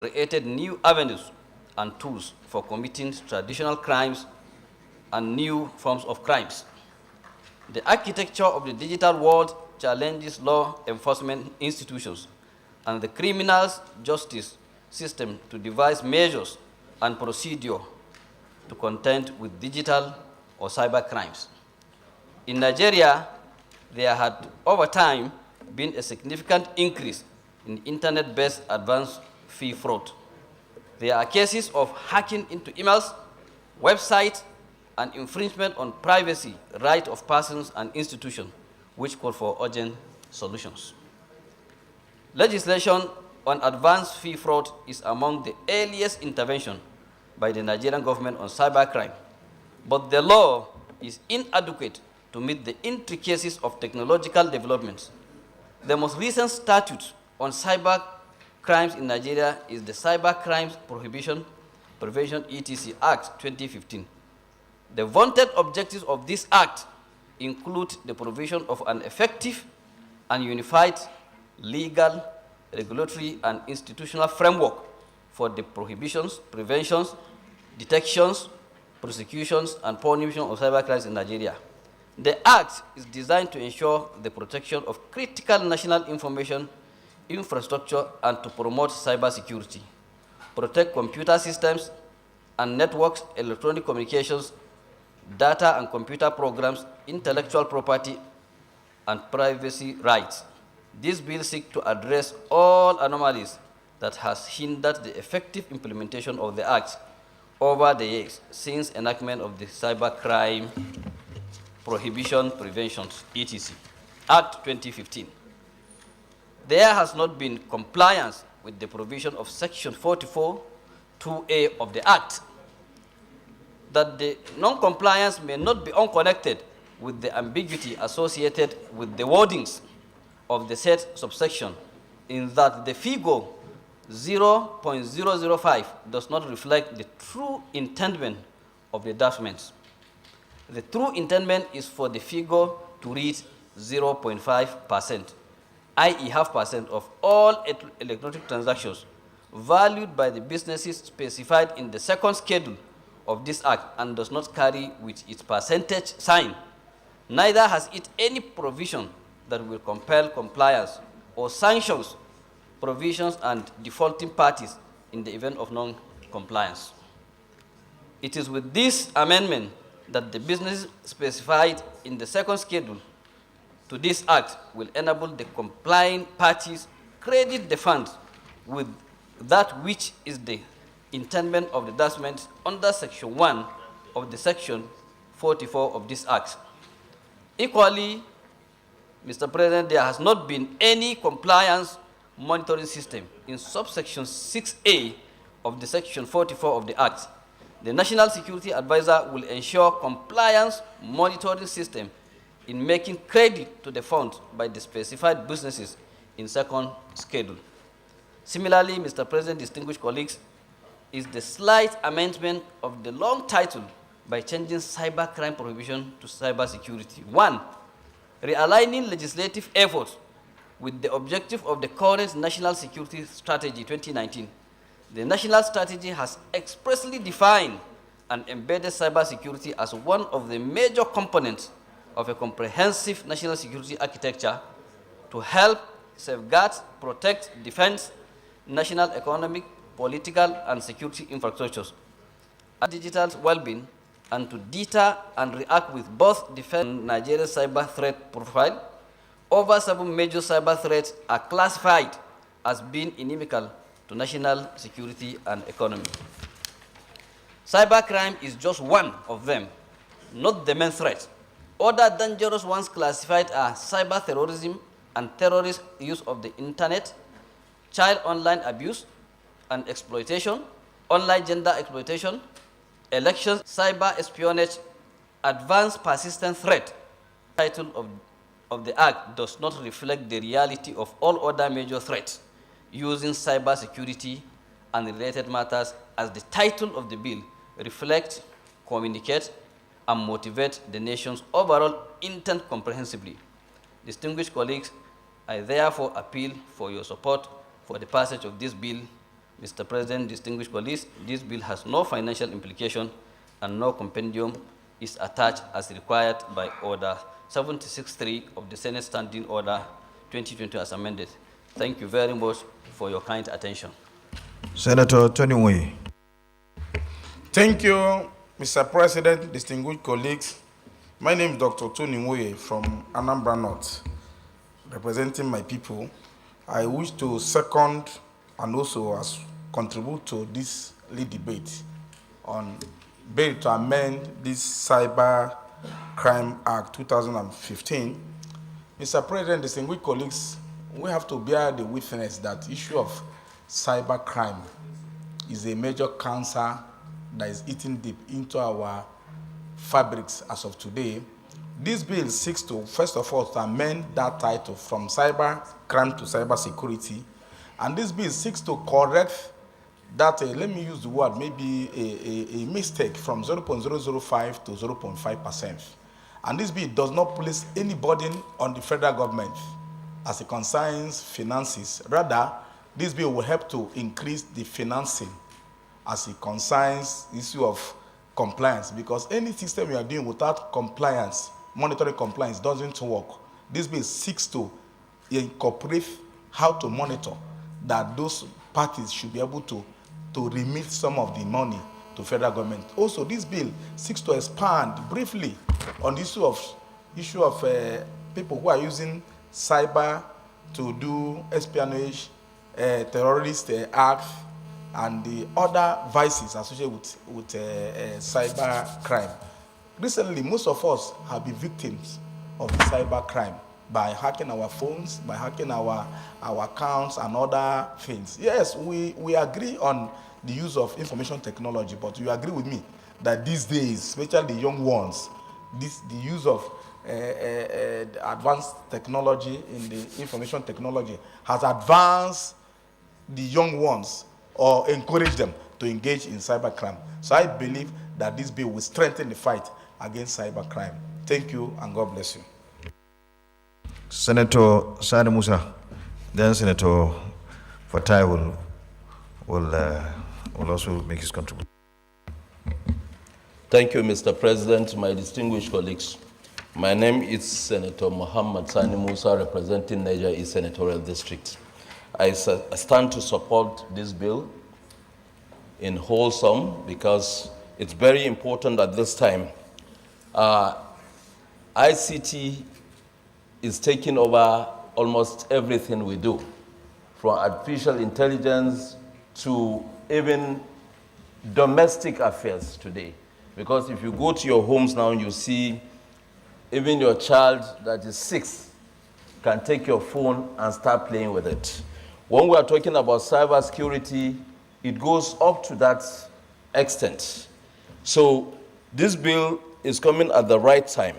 created new avenues and tools for committing traditional crimes and new forms of crimes. The architecture of the digital world challenges law enforcement institutions and the criminal justice system to devise measures and procedure to contend with digital or cyber crimes. In Nigeria, there had over time been a significant increase in internet-based advance fee fraud. There are cases of hacking into emails, websites, and infringement on privacy rights of persons and institutions, which call for urgent solutions. Legislation on advance fee fraud is among the earliest intervention by the Nigerian government on cybercrime, but the law is inadequate to meet the intricacies of technological developments. The most recent statute on cyber crimes in Nigeria is the Cyber Crimes Prohibition, Prevention etc. Act 2015. The vaunted objectives of this act include the provision of an effective and unified legal, regulatory, and institutional framework for the prohibitions, preventions, detections, prosecutions, and punishment of cybercrimes in Nigeria. The act is designed to ensure the protection of critical national information infrastructure and to promote cybersecurity, protect computer systems and networks, electronic communications, data and computer programs, intellectual property, and privacy rights. This bill seeks to address all anomalies that has hindered the effective implementation of the Act over the years since enactment of the Cybercrime Prohibition, Prevention, etc. Act 2015. There has not been compliance with the provision of Section 44, 2A of the Act, that the non-compliance may not be unconnected with the ambiguity associated with the wordings of the said subsection, in that the figure 0.005 does not reflect the true intendment of the documents. The true intendment is for the figure to read 0.5%, i.e. 0.5% of all electronic transactions valued by the businesses specified in the second schedule of this act, and does not carry with its percentage sign. Neither has it any provision that will compel compliance or sanctions provisions and defaulting parties in the event of non-compliance. It is with this amendment that the business specified in the second schedule to this act will enable the complying parties credit the funds with that which is the intendment of the document under Section 1 of the Section 44 of this Act. Equally, Mr. President, there has not been any compliance monitoring system in subsection 6A of the Section 44 of the Act. The National Security Advisor will ensure compliance monitoring system in making credit to the fund by the specified businesses in second schedule. Similarly, Mr. President, distinguished colleagues, is the slight amendment of the long title by changing cybercrime prohibition to cybersecurity. 1, realigning legislative efforts with the objective of the current National Security Strategy 2019. The national strategy has expressly defined and embedded cybersecurity as one of the major components of a comprehensive national security architecture to help safeguard, protect, defend national economic, political, and security infrastructures, digital well-being, and to deter and react with both defense Nigeria's cyber threat profile. Over 7 major cyber threats are classified as being inimical to national security and economy. Cybercrime is just one of them, not the main threat. Other dangerous ones classified are cyber terrorism and terrorist use of the internet, child online abuse and exploitation, online gender exploitation, elections, cyber espionage, advanced persistent threat. The title of the Act does not reflect the reality of all other major threats using cyber security and related matters, as the title of the bill reflects, communicate, and motivate the nation's overall intent comprehensively. Distinguished colleagues, I therefore appeal for your support for the passage of this bill Mr. President, distinguished colleagues, this bill has no financial implication and no compendium is attached as required by Order 763 of the Senate Standing Order 2020 as amended. Thank you very much for your kind attention. Senator Tony Mui. Thank you, Mr. President, distinguished colleagues. My name is Dr. Tony Mui from Anambra North, representing my people. I wish to second and also contribute to this lead debate on bill to amend this Cyber Crime Act 2015. Mr. President, distinguished colleagues, we have to bear the witness that issue of cyber crime is a major cancer that is eating deep into our fabrics as of today. This bill seeks to, first of all, to amend that title from cyber crime to cyber security. And this bill seeks to correct that, let me use the word, maybe a mistake from 0.005 to 0.5%. And this bill does not place any burden on the federal government as it concerns finances. Rather, this bill will help to increase the financing as it concerns the issue of compliance, because any system you are doing without compliance, monitoring compliance, doesn't work. This bill seeks to incorporate how to monitor that those parties should be able to remit some of the money to federal government. Also, this bill seeks to expand briefly on the issue of people who are using cyber to do espionage, terrorist acts, and the other vices associated with cyber crime. Recently, most of us have been victims of cyber crime by hacking our phones, by hacking our accounts and other things. Yes, we agree on the use of information technology, but you agree with me that these days, especially the young ones, the use of advanced technology in the information technology has advanced the young ones or encourage them to engage in cybercrime. So I believe that this bill will strengthen the fight against cybercrime. Thank you, and God bless you. Senator Sani Musa, then Senator Fatai will also make his contribution. Thank you, Mr. President, my distinguished colleagues. My name is Senator Muhammad Sani Musa, representing Niger East Senatorial District. I stand to support this bill in wholesome because it's very important at this time. ICT is taking over almost everything we do, from artificial intelligence to even domestic affairs today. Because if you go to your homes now, you see even your child that is 6 can take your phone and start playing with it. When we are talking about cybersecurity, it goes up to that extent. So this bill is coming at the right time.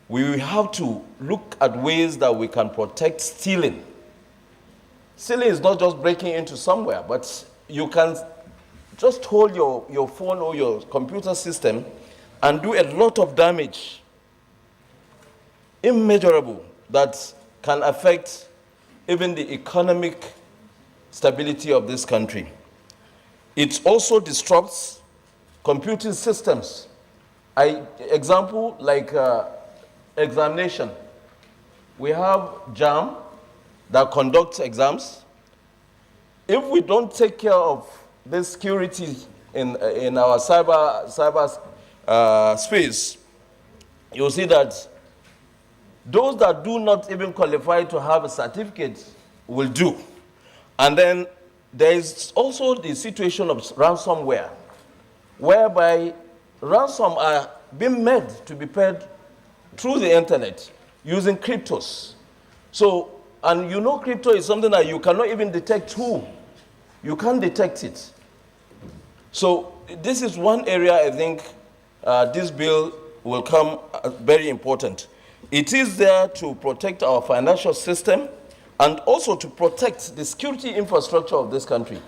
We have to look at ways that we can protect stealing. Stealing is not just breaking into somewhere, but you can just hold your phone or your computer system and do a lot of damage, immeasurable, that can affect even the economic stability of this country. It also disrupts computing systems. Example, like examination. We have JAM that conducts exams. If we don't take care of the security in our cyber space, you'll see that those that do not even qualify to have a certificate will do. And then there is also the situation of ransomware, whereby ransom are being made to be paid through the internet using cryptos. So, and you know crypto is something that you cannot even detect who. You can't detect it. So this is one area I think this bill will come very important. It is there to protect our financial system and also to protect the security infrastructure of this country.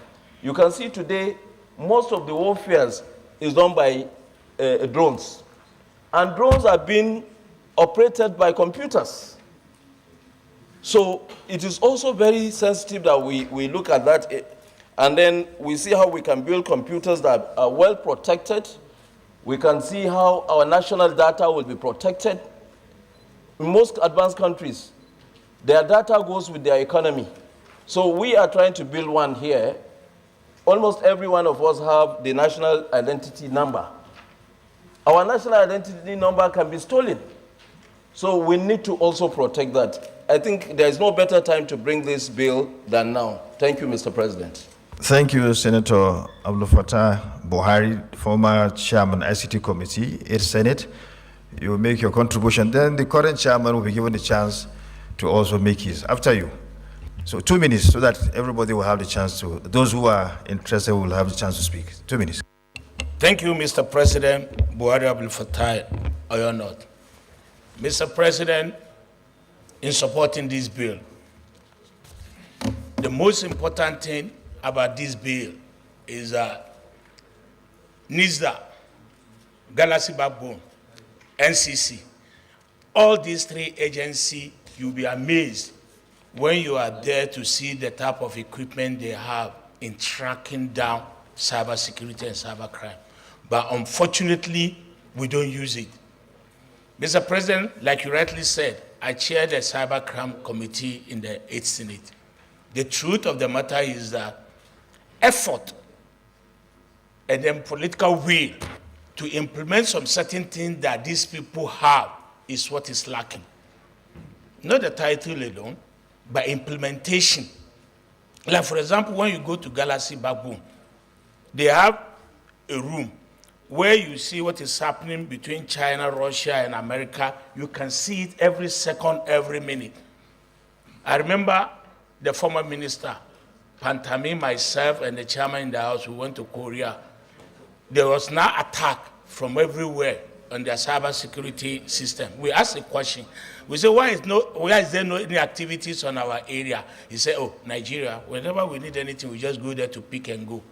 You can see today most of the warfare is done by drones. And drones are being operated by computers. So it is also very sensitive that we look at that. And then we see how we can build computers that are well protected. We can see how our national data will be protected. In most advanced countries, their data goes with their economy. So we are trying to build one here. Almost every one of us have the national identity number. Our national identity number can be stolen. So we need to also protect that. I think there is no better time to bring this bill than now. Thank you, Mr. President. Thank you, Senator Abdul Fattah Buhari, former chairman, ICT Committee, 8th Senate. You will make your contribution. Then the current chairman will be given the chance to also make his. After you. So 2 minutes so that everybody will have the chance to, those who are interested will have the chance to speak. 2 minutes. Thank you, Mr. President Buhari Abdul Fattah Oyonot. Mr. President, in supporting this bill, the most important thing about this bill is NISDA, Galaxy Backbone, NCC. All these three agencies, you'll be amazed when you are there to see the type of equipment they have in tracking down cybersecurity and cybercrime. But unfortunately, we don't use it. Mr. President, like you rightly said, I chair the Cybercrime Committee in the 8th Senate. The truth of the matter is that effort and then political will to implement some certain things that these people have is what is lacking. Not the title alone, but implementation. Like, for example, when you go to Galaxy Backbone, they have a room where you see what is happening between China, Russia, and America. You can see it every second, every minute. I remember the former minister, Pantami, myself, and the chairman in the House, we went to Korea. There was now attack from everywhere on their cybersecurity system. We asked a question. We said, why is there no any activities on our area? He said, oh, Nigeria, whenever we need anything, we just go there to pick and go.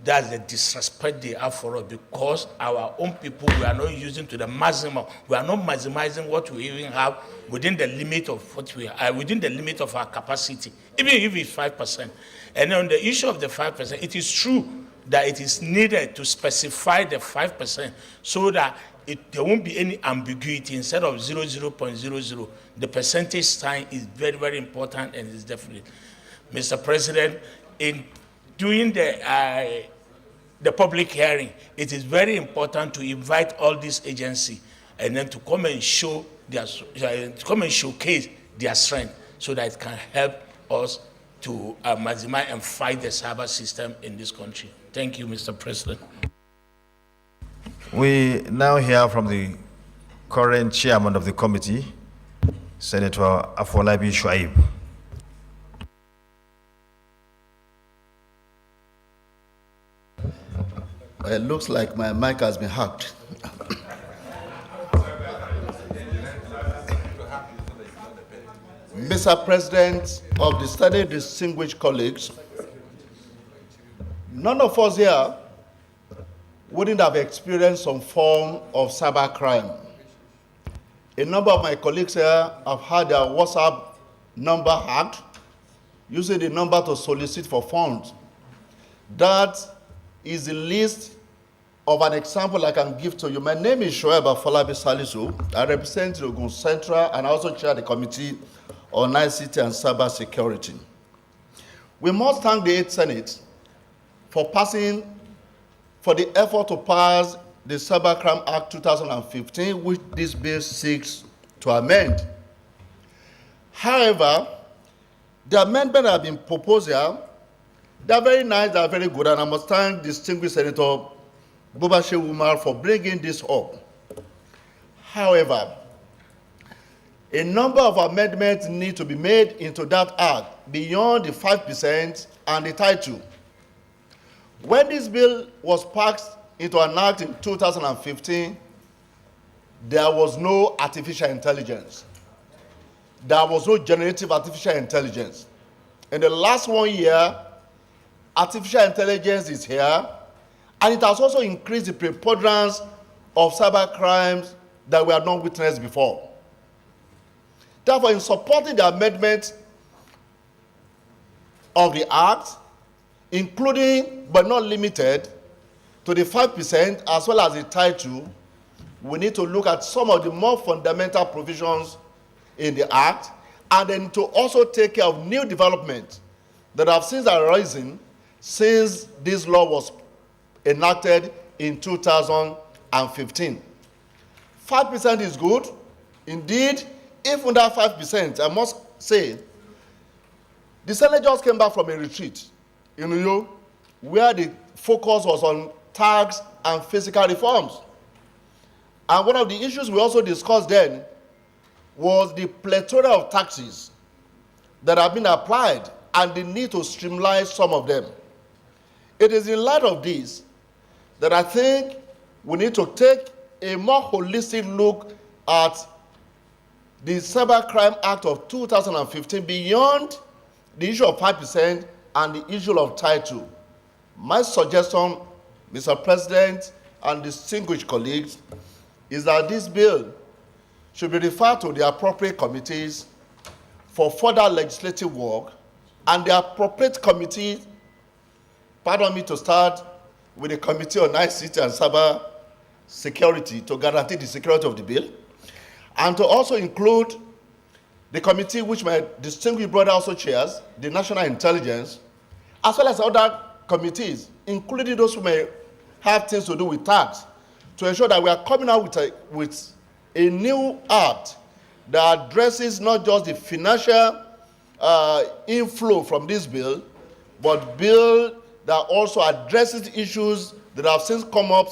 That's the disrespect they have for us, because our own people, we are not using to the maximum. We are not maximizing what we even have within the limit of what we are, within the limit of our capacity, even if it's 5%. And on the issue of the 5%, it is true that it is needed to specify the 5% so that there won't be any ambiguity. Instead of 0.00, the percentage sign is very, very important and is definite. Mr. President, in during the public hearing, it is very important to invite all these agencies and then to come and show their, to come and showcase their strength so that it can help us to maximize and fight the cyber system in this country. Thank you, Mr. President. We now hear from the current chairman of the committee, Senator Afolabi Shuaib. It looks like my mic has been hacked. Mr. President of the study, distinguished colleagues, none of us here wouldn't have experienced some form of cybercrime. A number of my colleagues here have had their WhatsApp number hacked, using the number to solicit for funds. That is the list of an example I can give to you. My name is Shoaib Afolabi Salisu. I represent Ogun Central and I also chair the Committee on ICT and Cyber Security. We must thank the 8th Senate for the effort to pass the Cybercrime Act 2015, which this bill seeks to amend. However, the amendment that have been proposed here, they are very nice, they are very good, and I must thank distinguished Senator Bubashe Umar for bringing this up. However, a number of amendments need to be made into that act beyond the 5% and the title. When this bill was passed into an act in 2015, there was no artificial intelligence. There was no generative artificial intelligence. In the last 1 year, artificial intelligence is here, and it has also increased the preponderance of cyber crimes that we have not witnessed before. Therefore, in supporting the amendment of the Act, including but not limited to the 5% as well as the title, we need to look at some of the more fundamental provisions in the Act, and then to also take care of new developments that have since arisen since this law was enacted in 2015. 5% is good. Indeed, even that 5%, I must say, the Senate just came back from a retreat in New York where the focus was on tax and fiscal reforms. And one of the issues we also discussed then was the plethora of taxes that have been applied and the need to streamline some of them. It is in light of this that I think we need to take a more holistic look at the Cybercrime Act of 2015 beyond the issue of 5% and the issue of title. My suggestion, Mr. President and distinguished colleagues, is that this bill should be referred to the appropriate committees for further legislative work, and the appropriate committee, pardon me to start with the Committee on ICT and Cyber Security to guarantee the security of the bill, and to also include the committee which my distinguished brother also chairs, the National Intelligence, as well as other committees, including those who may have things to do with tax, to ensure that we are coming out with a new act that addresses not just the financial inflow from this bill, but bill that also addresses issues that have since come up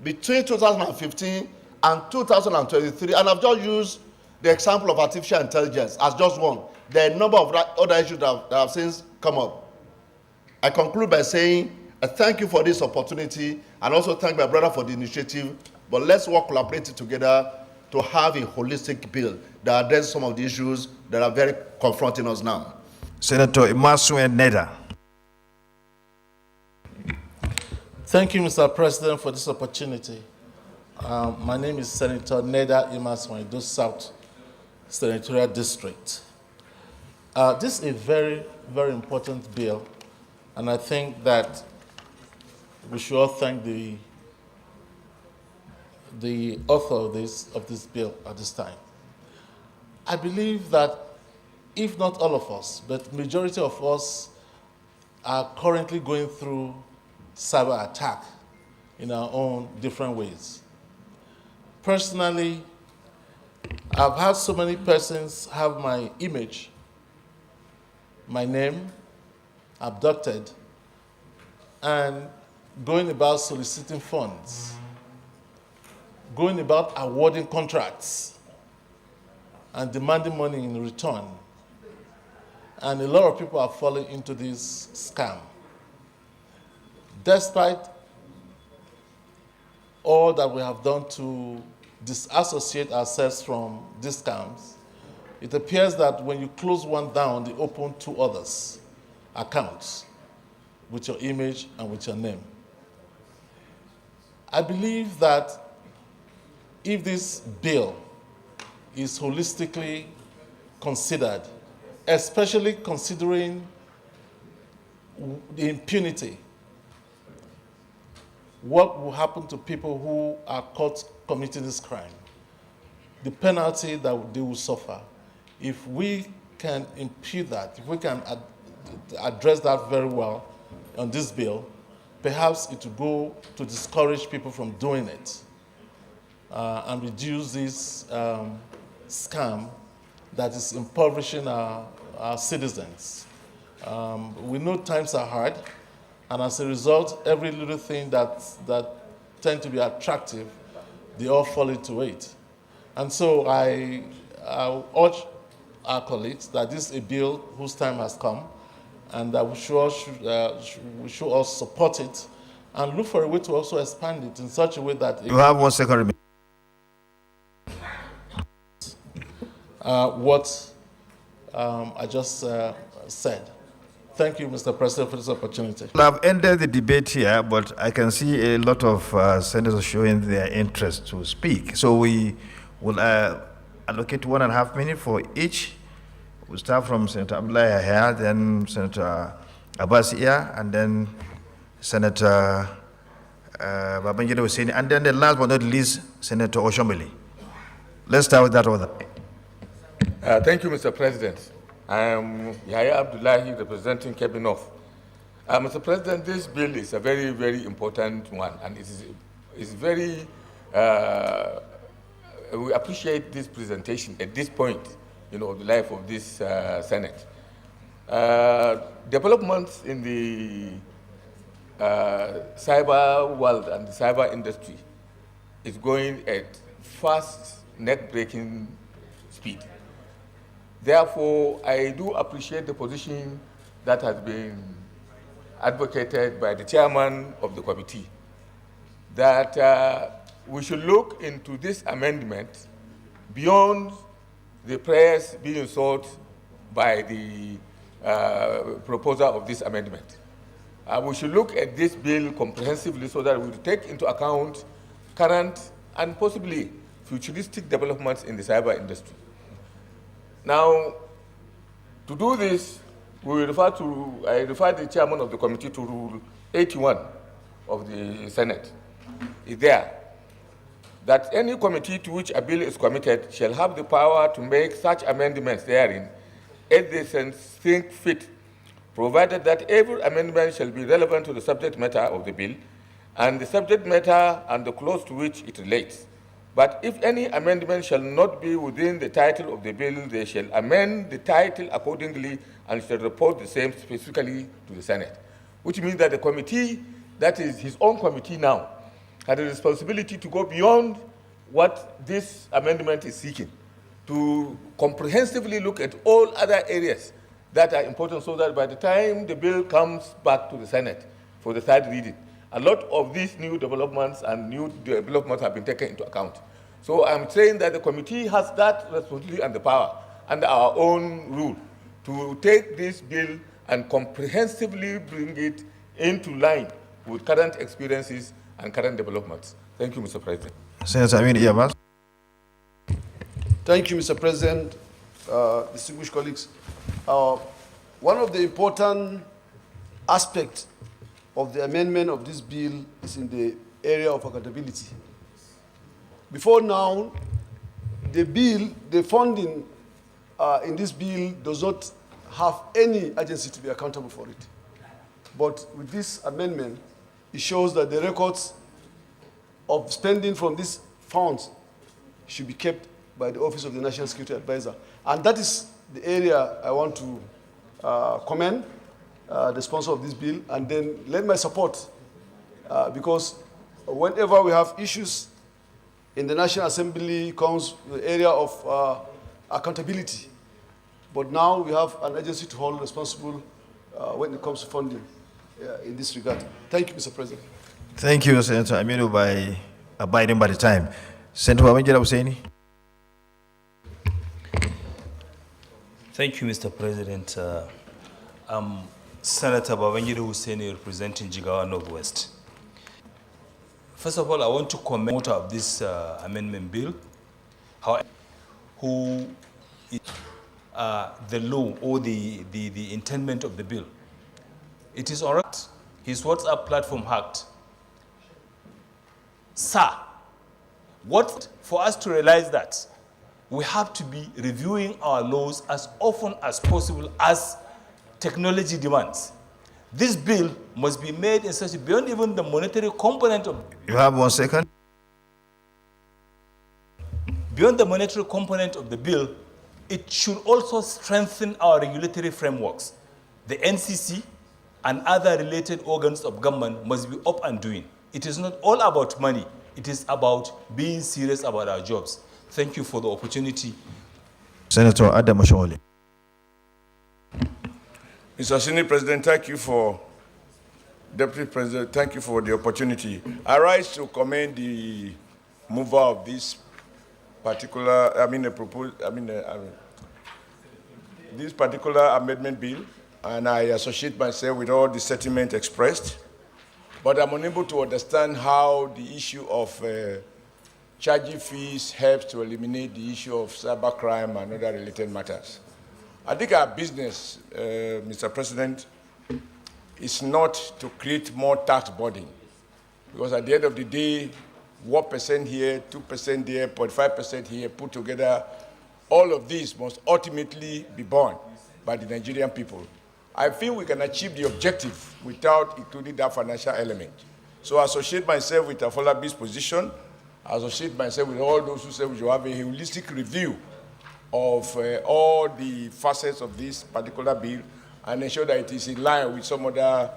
between 2015 and 2023. And I've just used the example of artificial intelligence as just one. There are a number of other issues that have since come up. I conclude by saying I thank you for this opportunity and also thank my brother for the initiative, but let's work collaboratively together to have a holistic bill that addresses some of the issues that are very confronting us now. Senator Imasu Neda. Thank you, Mr. President, for this opportunity. My name is Senator Neda Imasu, Edo South Senatorial District. This is a very, very important bill, and I think that we should all thank the author of this bill at this time. I believe that if not all of us, but majority of us are currently going through cyber attack in our own different ways. Personally, I've had so many persons have my image, my name, abducted, and going about soliciting funds, going about awarding contracts and demanding money in return. And a lot of people are falling into this scam. Despite all that we have done to disassociate ourselves from these scams, it appears that when you close one down, they open two others accounts with your image and with your name. I believe that if this bill is holistically considered, especially considering the impunity, what will happen to people who are caught committing this crime, the penalty that they will suffer. If we can impede that, if we can address that very well on this bill, perhaps it will go to discourage people from doing it and reduce this scam that is impoverishing our citizens. We know times are hard, and as a result, every little thing that tend to be attractive, they all fall into it. And so I urge our colleagues that this is a bill whose time has come, and that we should all support it and look for a way to also expand it in such a way that You have 1 second remaining. what I just said. Thank you, Mr. President, for this opportunity. I've ended the debate here, but I can see a lot of senators showing their interest to speak. So we will allocate 1.5 minutes for each. We'll start from Senator Abdullahi here, then Senator Abbas Iya, and then Senator Babangida Husseini, and then the last but not least, Senator Oshomili. Let's start with that order. Thank you, Mr. President. I am Yahya Abdullahi, representing Kebbi North. Mr. President, this bill is a very, very important one, and it is very, we appreciate this presentation at this point, of the life of this Senate. Developments in the cyber world and the cyber industry is going at fast, neck-breaking speed. Therefore, I do appreciate the position that has been advocated by the chairman of the committee, that we should look into this amendment beyond the prayers being sought by the proposer of this amendment. We should look at this bill comprehensively so that we take into account current and possibly futuristic developments in the cyber industry. Now, to do this, I refer the chairman of the committee to Rule 81 of the Senate. It's there that any committee to which a bill is committed shall have the power to make such amendments therein as they think fit, provided that every amendment shall be relevant to the subject matter of the bill and the subject matter and the clause to which it relates. But if any amendment shall not be within the title of the bill, they shall amend the title accordingly and shall report the same specifically to the Senate. Which means that the committee, that is his own committee now, had a responsibility to go beyond what this amendment is seeking, to comprehensively look at all other areas that are important so that by the time the bill comes back to the Senate for the third reading, a lot of these new developments have been taken into account. So I'm saying that the committee has that responsibility and the power under our own rule to take this bill and comprehensively bring it into line with current experiences and current developments. Thank you, Mr. President. Senator Amin Iyabas. Thank you, Mr. President, distinguished colleagues. One of the important aspects of the amendment of this bill is in the area of accountability. Before now, the funding in this bill does not have any agency to be accountable for it. But with this amendment, it shows that the records of spending from these funds should be kept by the Office of the National Security Advisor. And that is the area I want to commend the sponsor of this bill, and then lend my support because whenever we have issues in the National Assembly comes the area of accountability. But now we have an agency to hold responsible when it comes to funding in this regard. Thank you, Mr. President. Thank you, Senator Aminu, by abiding by the time. Senator Babangida Husseini. Thank you, Mr. President. I'm Senator Babangida Husseini, representing Jigawa Northwest. First of all, I want to comment on this amendment bill. However, who is the law or the intendment of the bill? It is all right. His WhatsApp platform hacked. Sir, what for us to realize that we have to be reviewing our laws as often as possible as technology demands. This bill must be made in such beyond even the monetary component of. You have 1 second. Beyond the monetary component of the bill, it should also strengthen our regulatory frameworks. The NCC and other related organs of government must be up and doing. It is not all about money. It is about being serious about our jobs. Thank you for the opportunity. Senator Adam Oshomole. Mr. Senate President, thank you for, Deputy President, thank you for the opportunity. I rise to commend the mover of this particular, this particular amendment bill, and I associate myself with all the sentiment expressed, but I'm unable to understand how the issue of charging fees helps to eliminate the issue of cybercrime and other related matters. I think our business, Mr. President, is not to create more tax burden. Because at the end of the day, 1% here, 2% there, 0.5% here, put together, all of these must ultimately be borne by the Nigerian people. I feel we can achieve the objective without including that financial element. So I associate myself with Afolabi's position. I associate myself with all those who say we should have a holistic review of all the facets of this particular bill and ensure that it is in line with some other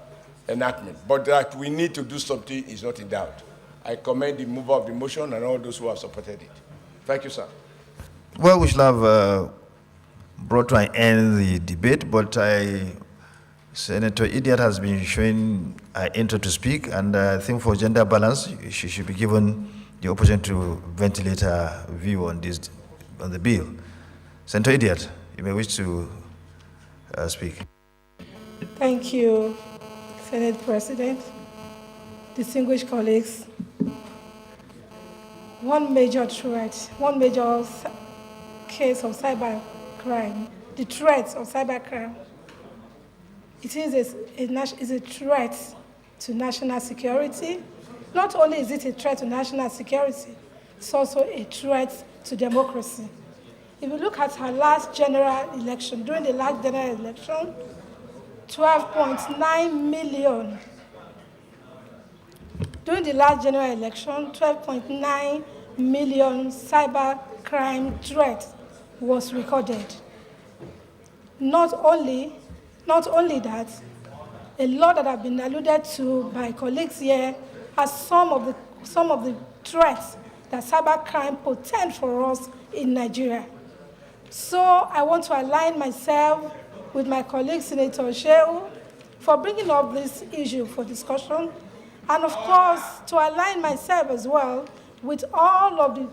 enactment. But that we need to do something is not in doubt. I commend the mover of the motion and all those who have supported it. Thank you, sir. Well, we should have brought to an end the debate, but Senator Idiot has been showing interest to speak, and I think for gender balance, she should be given the opportunity to ventilate her view on the bill. Senator Idiot, you may wish to speak. Thank you, Senate President, distinguished colleagues. One major threat, one major case of cyber crime, the threat of cybercrime, it is a threat to national security. Not only is it a threat to national security, it's also a threat to democracy. If you look at our last general election, during the last general election, 12.9 million. During the last general election, 12.9 million cyber crime threat was recorded. Not only that, a lot that have been alluded to by colleagues here are some of the threats that cybercrime portend for us in Nigeria. So I want to align myself with my colleague, Senator Shehu, for bringing up this issue for discussion, and of course, to align myself as well with all of the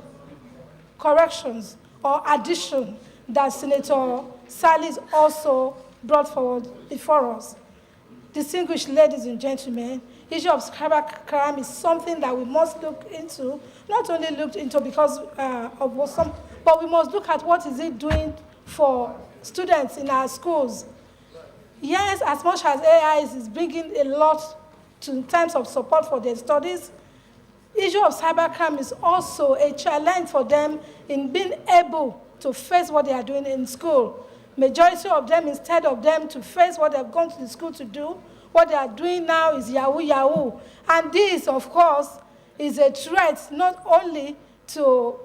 corrections or addition that Senator Salis also brought forward before us. Distinguished ladies and gentlemen, issue of cybercrime is something that we must look into, not only look into because of some, but we must look at what is it doing for students in our schools. Yes, as much as AI is bringing a lot in terms of support for their studies, issue of cybercrime is also a challenge for them in being able to face what they are doing in school. Majority of them, instead of them to face what they've gone to the school to do, what they are doing now is Yahoo Yahoo. And this, of course, is a threat not only to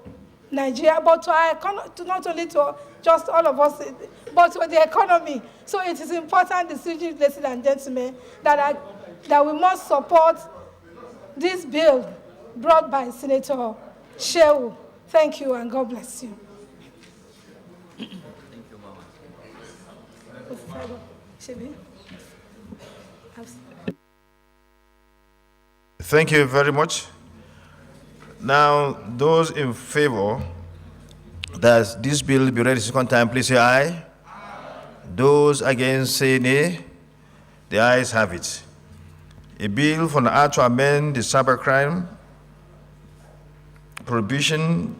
Nigeria, but to our not only to just all of us, but to the economy. So it is important, ladies and gentlemen, that we must support this bill brought by Senator Shehu. Thank you, and God bless you. Thank you, Mama. Thank you very much. Now, those in favor that this bill be read a second time, please say aye. Aye. Those against say nay. The ayes have it. A bill for the Act to amend the Cybercrime Prohibition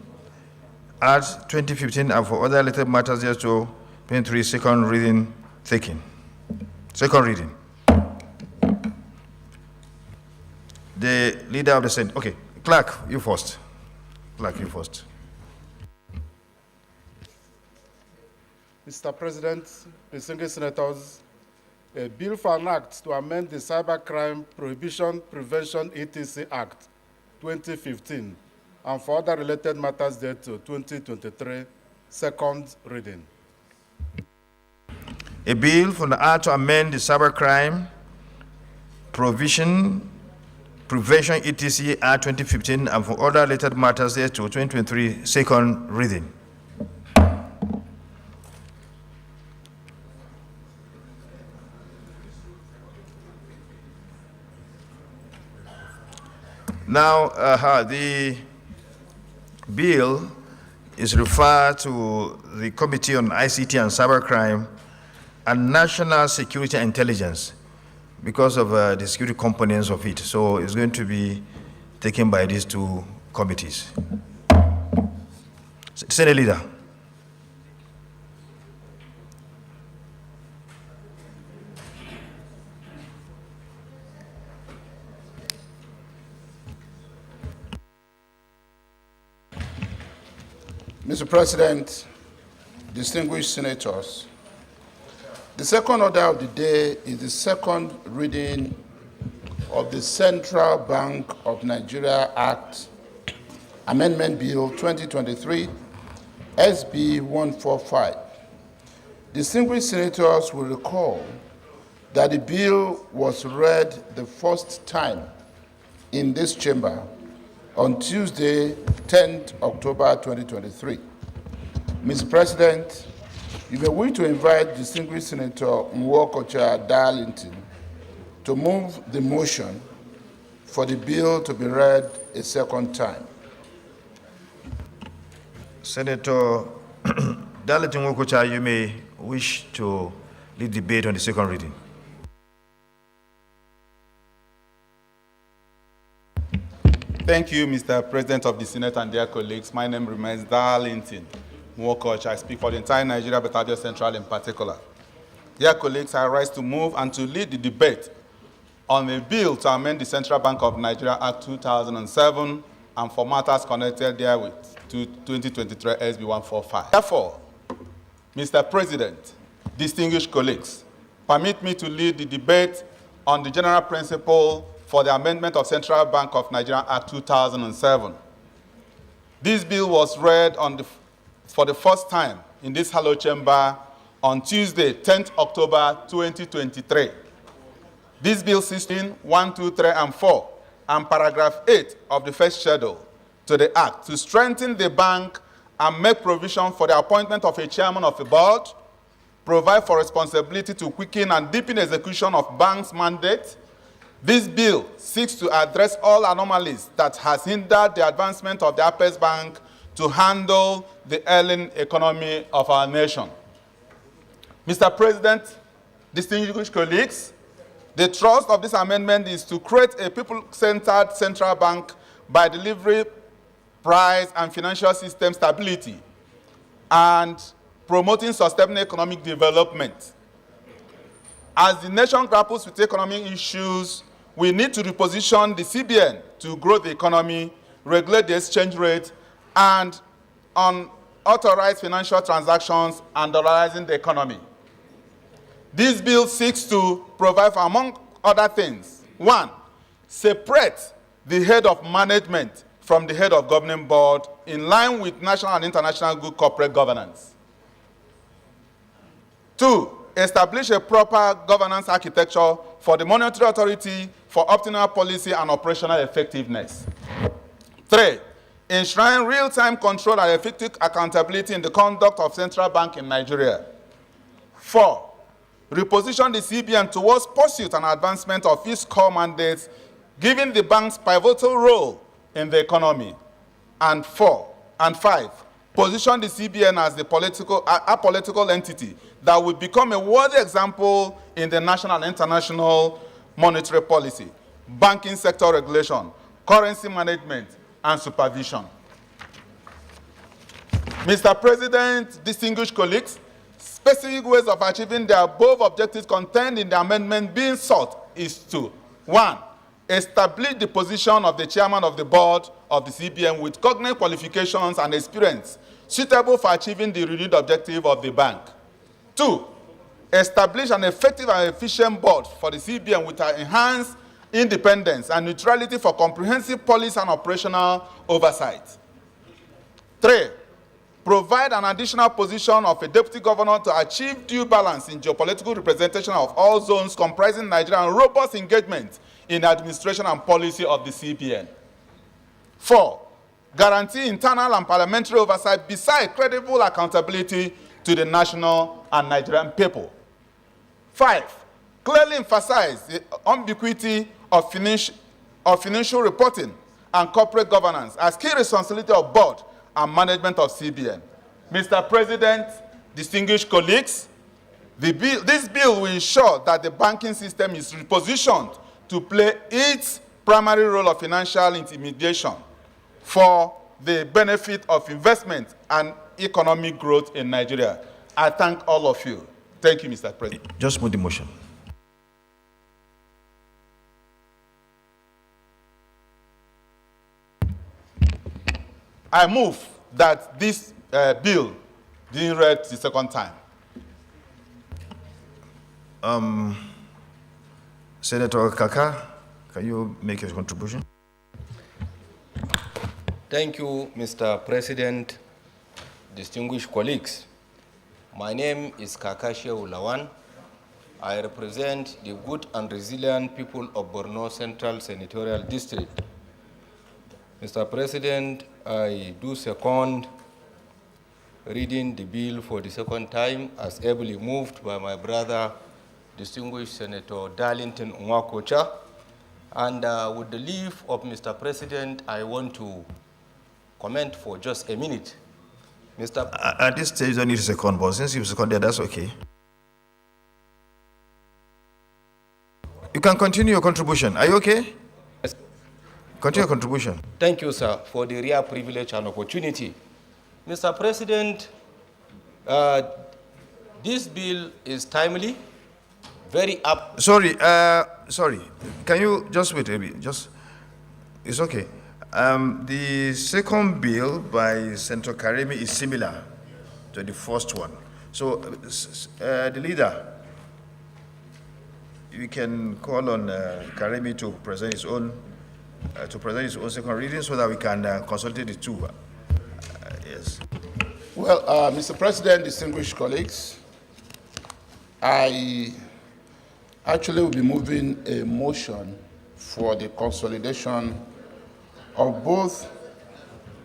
Act 2015 and for other related matters thereto 23 second reading taken. Second reading. The leader of the Senate. Okay, Clerk, you first. Clerk, you first. Mr. President, distinguished senators, a bill for an act to amend the Cybercrime Prohibition Prevention etc. Act 2015 and for other related matters thereto 2023, second reading. A bill for the Act to amend the Cybercrime Prevention etc. Act 2015 and for other related matters thereto 2023, second reading. Now, the bill is referred to the Committee on ICT and Cybercrime and National Security and Intelligence because of the security components of it. So it's going to be taken by these two committees. Senate Leader. Mr. President, distinguished senators, the second order of the day is the second reading of the Central Bank of Nigeria Act, Amendment Bill 2023, SB 145. Distinguished senators will recall that the bill was read the first time in this chamber on Tuesday, 10th October 2023. Mr. President, you may wish to invite distinguished Senator Nwokocha Darlington to move the motion for the bill to be read a second time. Senator Darlington Nwokocha, you may wish to lead debate on the second reading. Thank you, Mr. President of the Senate and dear colleagues. My name remains Darlington Nwokocha. I speak for the entire Nigeria, but Abia Central in particular. Dear colleagues, I rise to move and to lead the debate on a bill to amend the Central Bank of Nigeria Act 2007 and for matters connected therewith to 2023 SB 145. Therefore, Mr. President, distinguished colleagues, permit me to lead the debate on the general principle for the amendment of Central Bank of Nigeria Act 2007. This bill was read for the first time in this hallowed chamber on Tuesday, 10th October 2023. This bill 16, 1, 2, 3, and 4, and paragraph 8 of the first schedule to the Act to strengthen the bank and make provision for the appointment of a chairman of a board, provide for responsibility to quicken and deepen execution of bank's mandate. This bill seeks to address all anomalies that has hindered the advancement of the Apex Bank to handle the ailing economy of our nation. Mr. President, distinguished colleagues, the thrust of this amendment is to create a people-centered central bank by delivering price and financial system stability and promoting sustainable economic development. As the nation grapples with economic issues, we need to reposition the CBN to grow the economy, regulate the exchange rate, and unauthorized financial transactions and dollarizing the economy. This bill seeks to provide for, among other things, 1, separate the head of management from the head of governing board in line with national and international good corporate governance. 2, establish a proper governance architecture for the monetary authority for optimal policy and operational effectiveness. 3, enshrine real-time control and effective accountability in the conduct of central bank in Nigeria. 4, reposition the CBN towards pursuit and advancement of its core mandates, given the bank's pivotal role in the economy. And 5, position the CBN as a political entity that will become a worthy example in the national and international monetary policy, banking sector regulation, currency management, and supervision. Mr. President, distinguished colleagues, specific ways of achieving the above objectives contained in the amendment being sought is to, 1, establish the position of the chairman of the board of the CBN with cognate qualifications and experience suitable for achieving the renewed objective of the bank. 2, establish an effective and efficient board for the CBN with enhanced independence and neutrality for comprehensive policy and operational oversight. 3, provide an additional position of a deputy governor to achieve due balance in geopolitical representation of all zones comprising Nigeria and robust engagement in administration and policy of the CBN. 4, guarantee internal and parliamentary oversight beside credible accountability to the national and Nigerian people. 5, clearly emphasize the ubiquity of financial reporting and corporate governance as key responsibility of board and management of CBN. Mr. President, distinguished colleagues, this bill will ensure that the banking system is repositioned to play its primary role of financial intermediation for the benefit of investment and economic growth in Nigeria. I thank all of you. Thank you, Mr. President. Just move the motion. I move that this bill didn't read the second time. Senator Kaka, can you make your contribution? Thank you, Mr. President, distinguished colleagues. My name is Kaka Shehu Lawan. I represent the good and resilient people of Borno Central Senatorial District. Mr. President, I do second reading the bill for the second time as ably moved by my brother, distinguished Senator Darlington Nwakocha. And with the leave of Mr. President, I want to comment for just a minute. Mr. At this stage, you don't need a second, but since you've seconded, that's okay. You can continue your contribution. Are you okay? Yes. Continue your contribution. Thank you, sir, for the rare privilege and opportunity. Mr. President, this bill is timely, very up. Sorry, can you just wait a bit? It's okay. The second bill by Senator Karimi is similar to the first one. So, the leader, you can call on Karimi to present his own second reading so that we can consolidate the two. Yes. Well, Mr. President, distinguished colleagues, I actually will be moving a motion for the consolidation of both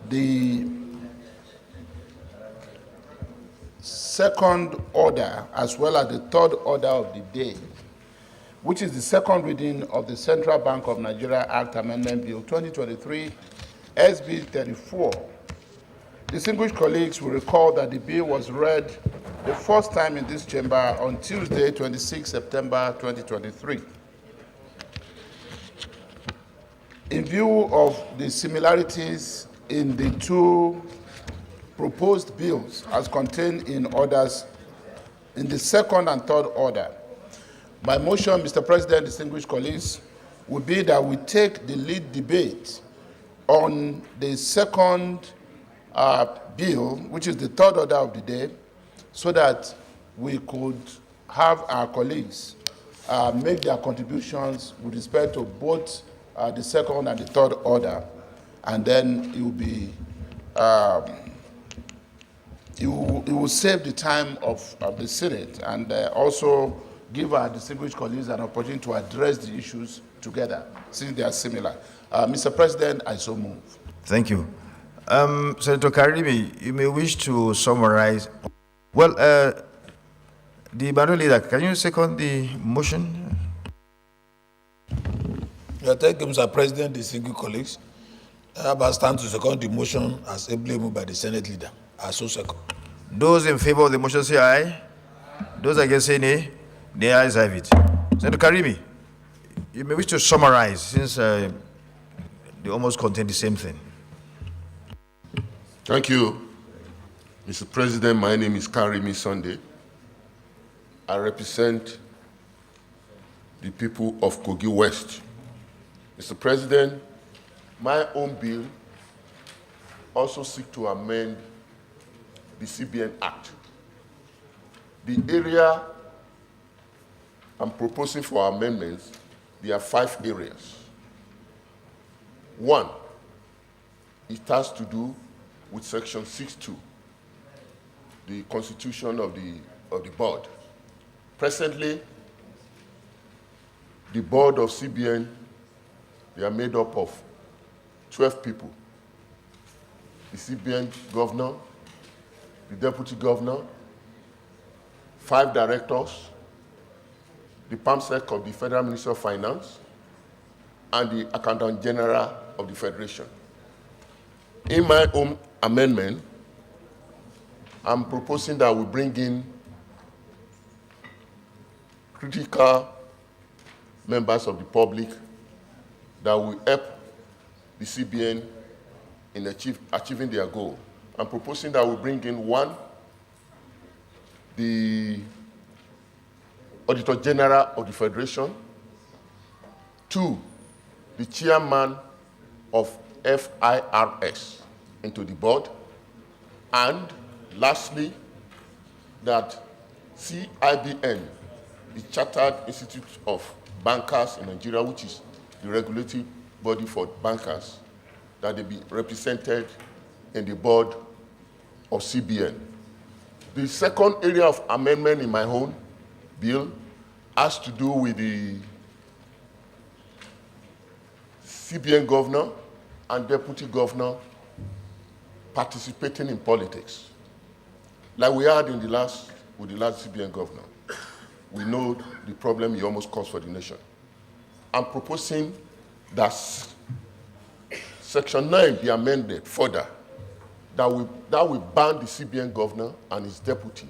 the second order as well as the third order of the day, which is the second reading of the Central Bank of Nigeria Act Amendment Bill 2023, SB 34. Distinguished colleagues will recall that the bill was read the first time in this chamber on Tuesday, 26 September 2023. In view of the similarities in the two proposed bills as contained in orders in the second and third order, my motion, Mr. President, distinguished colleagues, would be that we take the lead debate on the second bill, which is the third order of the day, so that we could have our colleagues make their contributions with respect to both the second and the third order, and then it will be it will save the time of the Senate and also give our distinguished colleagues an opportunity to address the issues together, since they are similar. Mr. President, I so move. Thank you. Senator Karimi, you may wish to summarize. Well, the Madam Leader, can you second the motion? Yeah, thank you, Mr. President, distinguished colleagues. I stand to second the motion as ably moved by the Senate Leader. I so second. Those in favor of the motion say aye. Those against say nay. The ayes have it. Senator Karimi, you may wish to summarize since they almost contain the same thing. Thank you, Mr. President. My name is Karimi Sunday. I represent the people of Kogi West. Mr. President, my own bill also seeks to amend the CBN Act. The area I'm proposing for amendments, there are 5 areas. 1, it has to do with Section 6.2, the constitution of the board. Presently, the board of CBN, they are made up of 12 people. The CBN governor, the deputy governor, 5 directors, the PAMSEC of the Federal Ministry of Finance, and the Accountant General of the Federation. In my own amendment, I'm proposing that we bring in critical members of the public that will help the CBN in achieving their goal. I'm proposing that we bring in 1, the Auditor General of the Federation, 2, the chairman of FIRS into the board, And lastly, that CIBN, the Chartered Institute of Bankers in Nigeria, which is the regulatory body for bankers, that they be represented in the board of CBN. The second area of amendment in my own bill has to do with the CBN governor and deputy governor participating in politics. Like we had with the last CBN governor. We know the problem he almost caused for the nation. I'm proposing that Section 9 be amended further, that will ban the CBN governor and his deputy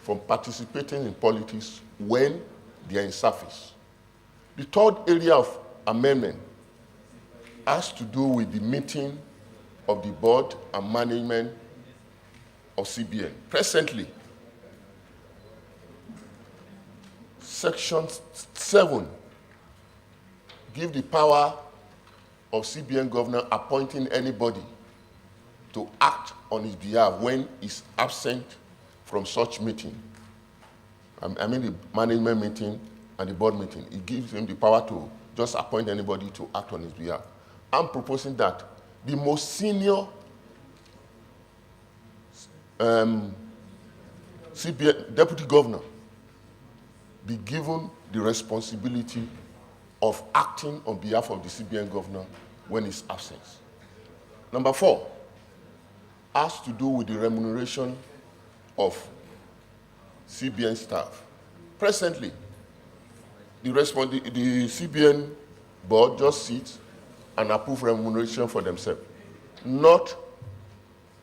from participating in politics when they are in service. The third area of amendment has to do with the meeting of the board and management of CBN. Presently, Section 7 gives the power of CBN governor appointing anybody to act on his behalf when he's absent from such meeting. I mean the management meeting and the board meeting. It gives him the power to just appoint anybody to act on his behalf. I'm proposing that the most senior CBN deputy governor be given the responsibility of acting on behalf of the CBN governor when he's absent. Number 4 has to do with the remuneration of CBN staff. Presently, the CBN board just sits and approve remuneration for themselves, not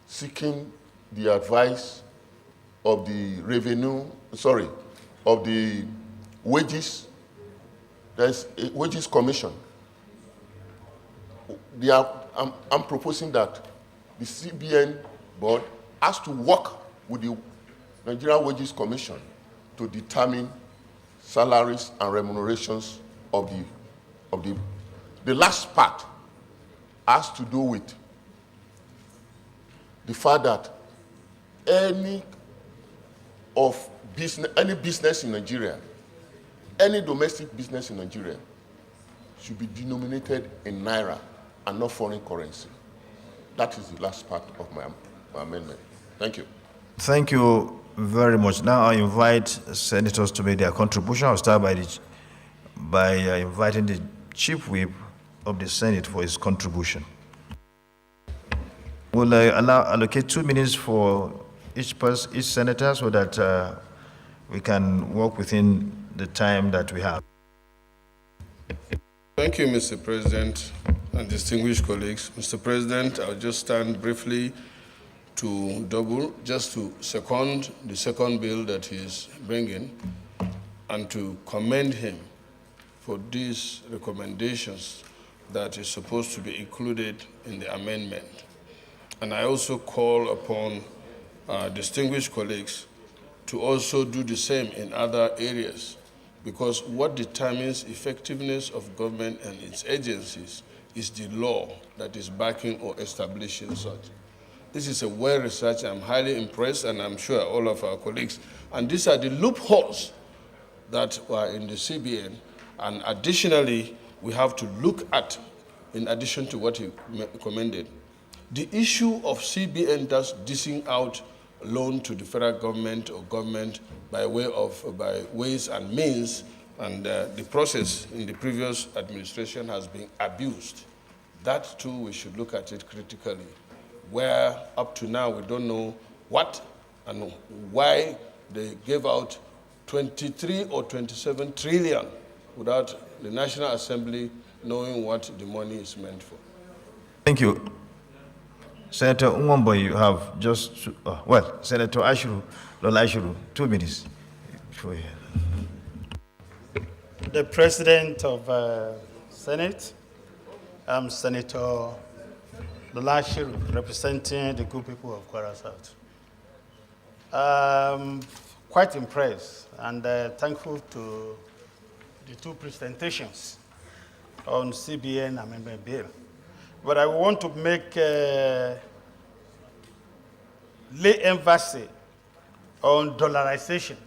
seeking the advice of the of the wages. There's a wages commission. I'm proposing that the CBN board has to work with the Nigeria Wages Commission to determine salaries and remunerations of the last part has to do with the fact that any business in Nigeria, any domestic business in Nigeria should be denominated in Naira and not foreign currency. That is the last part of my amendment. Thank you. Thank you very much. Now I invite senators to make their contribution. I'll start by inviting the Chief Whip of the Senate for his contribution. We'll allocate 2 minutes for each senator so that we can work within the time that we have. Thank you, Mr. President and distinguished colleagues. Mr. President, I'll just stand briefly just to second the second bill that he's bringing and to commend him for these recommendations that is supposed to be included in the amendment. And I also call upon distinguished colleagues to also do the same in other areas, because what determines effectiveness of government and its agencies is the law that is backing or establishing such. This is a well-researched. I'm highly impressed, and I'm sure all of our colleagues. And these are the loopholes that were in the CBN. And additionally, we have to look at, in addition to what he commended, the issue of CBN dishing out loan to the federal government or government by ways and means, and the process in the previous administration has been abused. That too, we should look at it critically, where up to now we don't know what and why they gave out 23 or 27 trillion without the National Assembly knowing what the money is meant for. Thank you. Senator Umwambo, you have just, Senator Ashuru, Lola Ashuru, 2 minutes. The President of Senate, I'm Senator Lola Ashuru, representing the good people of Kwara South. Quite impressed and thankful to the 2 presentations on CBN Amendment Bill. But I want to make lay emphasis on dollarization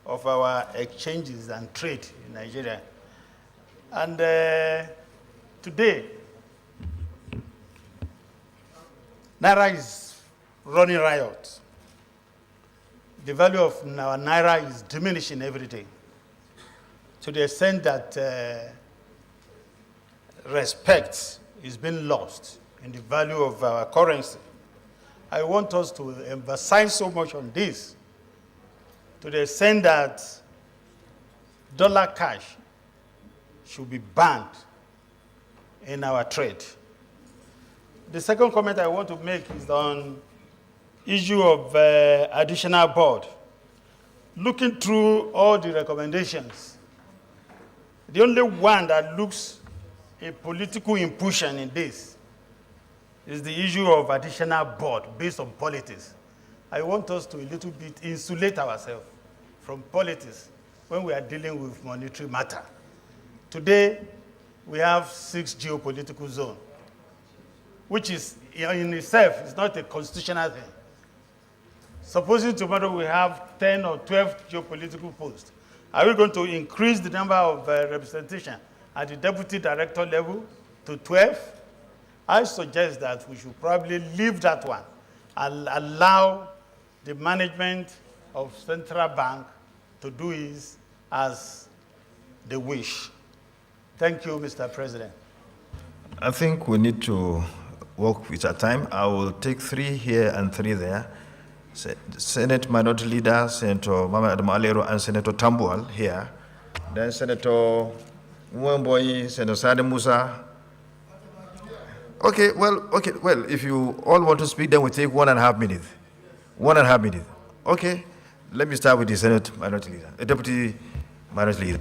of our exchanges and trade in Nigeria. And today, Naira is running riot. The value of our Naira is diminishing every day, to the extent that respect is being lost in the value of our currency. I want us to emphasize so much on this, to the extent that dollar cash should be banned in our trade. The second comment I want to make is on issue of additional board. Looking through all the recommendations, the only one that looks a political impulsion in this is the issue of additional board based on politics. I want us to a little bit insulate ourselves from politics when we are dealing with monetary matter. Today, we have 6 geopolitical zones, which is in itself is not a constitutional thing. Supposing tomorrow we have 10 or 12 geopolitical posts, are we going to increase the number of representation at the deputy director level to 12? I suggest that we should probably leave that one and allow the management of central bank to do it as they wish. Thank you, Mr. President. I think we need to work with our time. I will take 3 here and 3 there. Senate Minority Leader, Senator Mama Adamalero, and Senator Tambuwal here. Then Senator Mwemboyi, Senator Sade Musa. Okay, well, if you all want to speak, then we take 1.5 minutes. 1.5 minutes. Okay, let me start with the Senate Minority Leader, Deputy Minority Leader.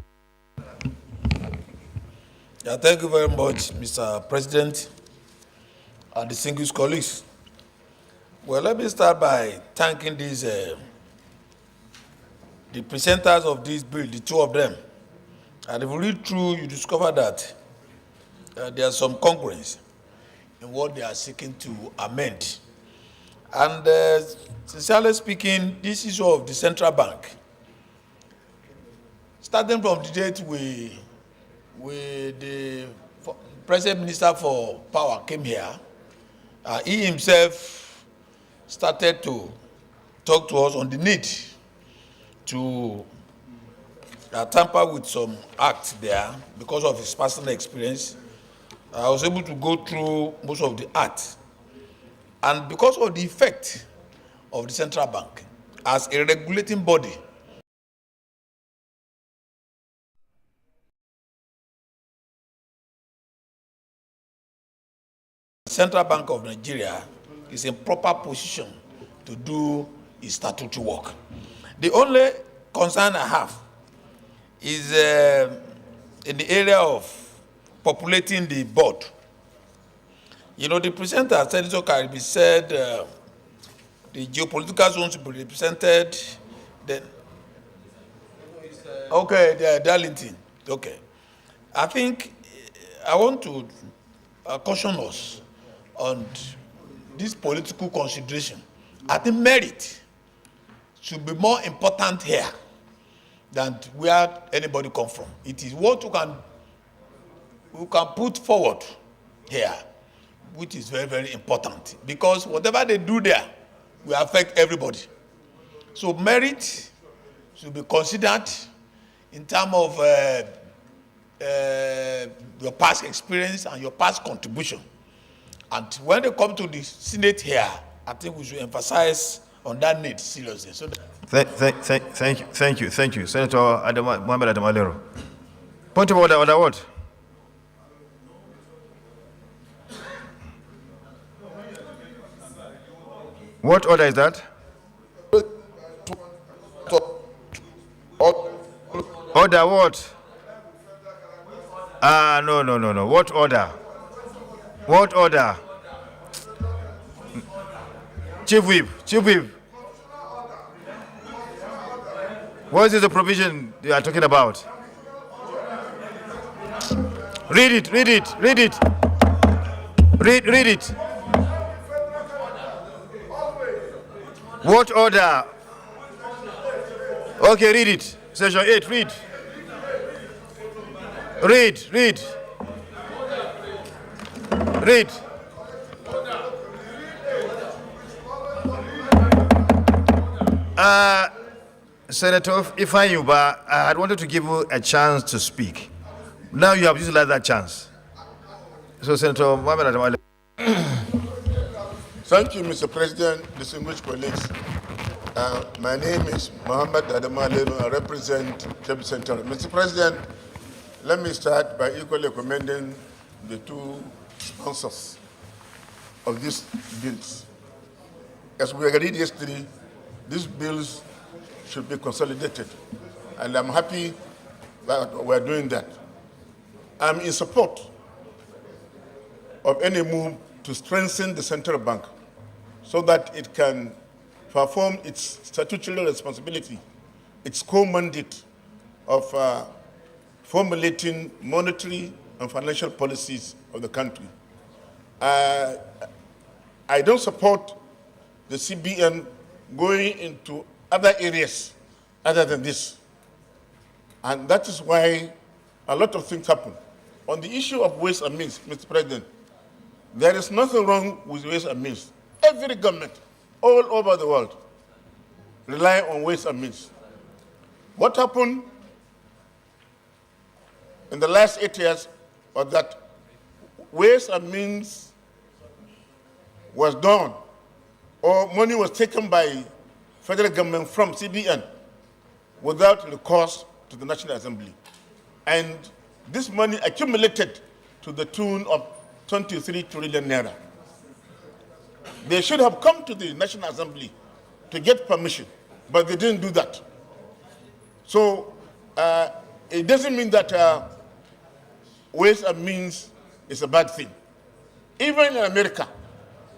Yeah, thank you very much, Mr. President and distinguished colleagues. Well, let me start by thanking these, the presenters of this bill, the 2 of them. And if you read through, you discover that there's some congruence in what they are seeking to amend. And sincerely speaking, this issue of the central bank, starting from the date the President Minister for Power came here, he himself started to talk to us on the need to tamper with some acts there because of his personal experience. I was able to go through most of the acts. And because of the effect of the central bank as a regulating body, the Central Bank of Nigeria is in proper position to do its statutory work. The only concern I have is in the area of populating the board. You know, the presenter, Senator Karibi, said the geopolitical zones will be represented. Then, okay, the Darlington. Okay. I think I want to caution us on this political consideration. I think merit should be more important here than where anybody comes from. It is what we can put forward here, which is very, very important, because whatever they do there will affect everybody. So merit should be considered in terms of your past experience and your past contribution. And when they come to the Senate here, I think we should emphasize on that need seriously. So Thank you. Senator Mohamed Adamalero. Point of order what? What order is that? Order what? No. What order? What order? Chief Whip. What is the provision you are talking about? Read it. Read it. What order? Okay, read it. Section 8, read. Read. Senator Ifeanyi Ubah, I had wanted to give you a chance to speak. Now you have utilized that chance. So, Senator Mohammed Adamale. Thank you, Mr. President, distinguished colleagues. My name is Mohammed Adamale. I represent Kebbi Central. Mr. President, let me start by equally commending the two sponsors of these bills. As we agreed yesterday, these bills should be consolidated, and I'm happy that we're doing that. I'm in support of any move to strengthen the central bank so that it can perform its statutory responsibility, its core mandate of formulating monetary and financial policies of the country. I don't support the CBN going into other areas other than this. And that is why a lot of things happen. On the issue of ways and means, Mr. President, there is nothing wrong with ways and means. Every government all over the world rely on ways and means. What happened in the last 8 years was that ways and means was done, or money was taken by federal government from CBN without recourse to the National Assembly. And this money accumulated to the tune of 23 trillion naira. They should have come to the National Assembly to get permission, but they didn't do that. So it doesn't mean that ways and means is a bad thing. Even in America,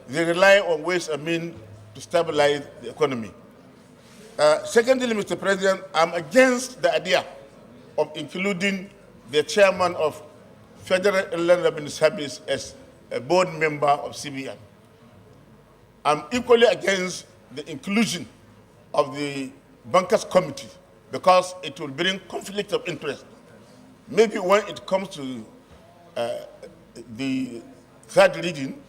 they rely on ways and means to stabilize the economy. Secondly, Mr. President, I'm against the idea of including the chairman of Federal Inland Revenue Service as a board member of CBN. I'm equally against the inclusion of the Bankers Committee because it will bring conflict of interest. Maybe when it comes to the third reading,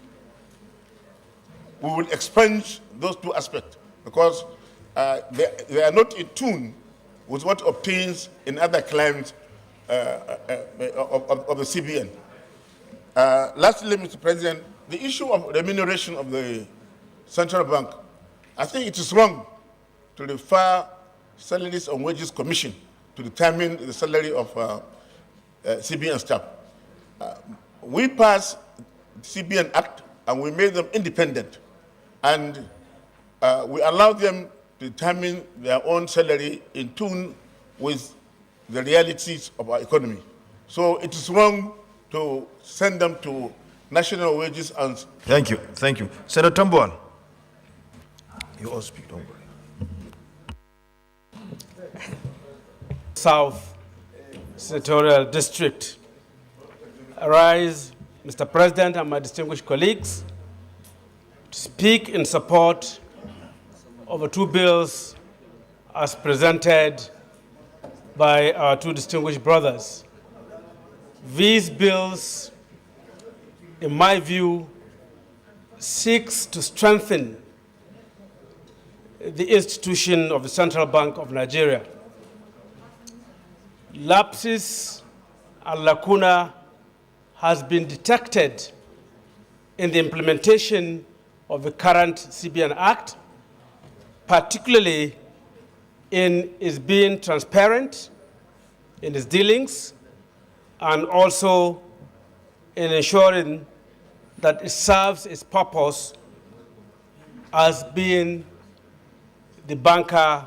we will expunge those two aspects because they are not in tune with what obtains in other claims of the CBN. Lastly, Mr. President, the issue of remuneration of the central bank, I think it is wrong to refer Salaries and Wages Commission to determine the salary of CBN staff. We passed the CBN Act and we made them independent, and we allowed them to determine their own salary in tune with the realities of our economy. So it is wrong to send them to national wages and... Thank you. Senator Tambuan. You all speak, don't worry. South Senatorial District. I rise, Mr. President and my distinguished colleagues, to speak in support of the two bills as presented by our two distinguished brothers. These bills, in my view, seeks to strengthen the institution of the Central Bank of Nigeria. Lapses and lacuna has been detected in the implementation of the current CBN Act, particularly in its being transparent in its dealings and also in ensuring that it serves its purpose as being the banker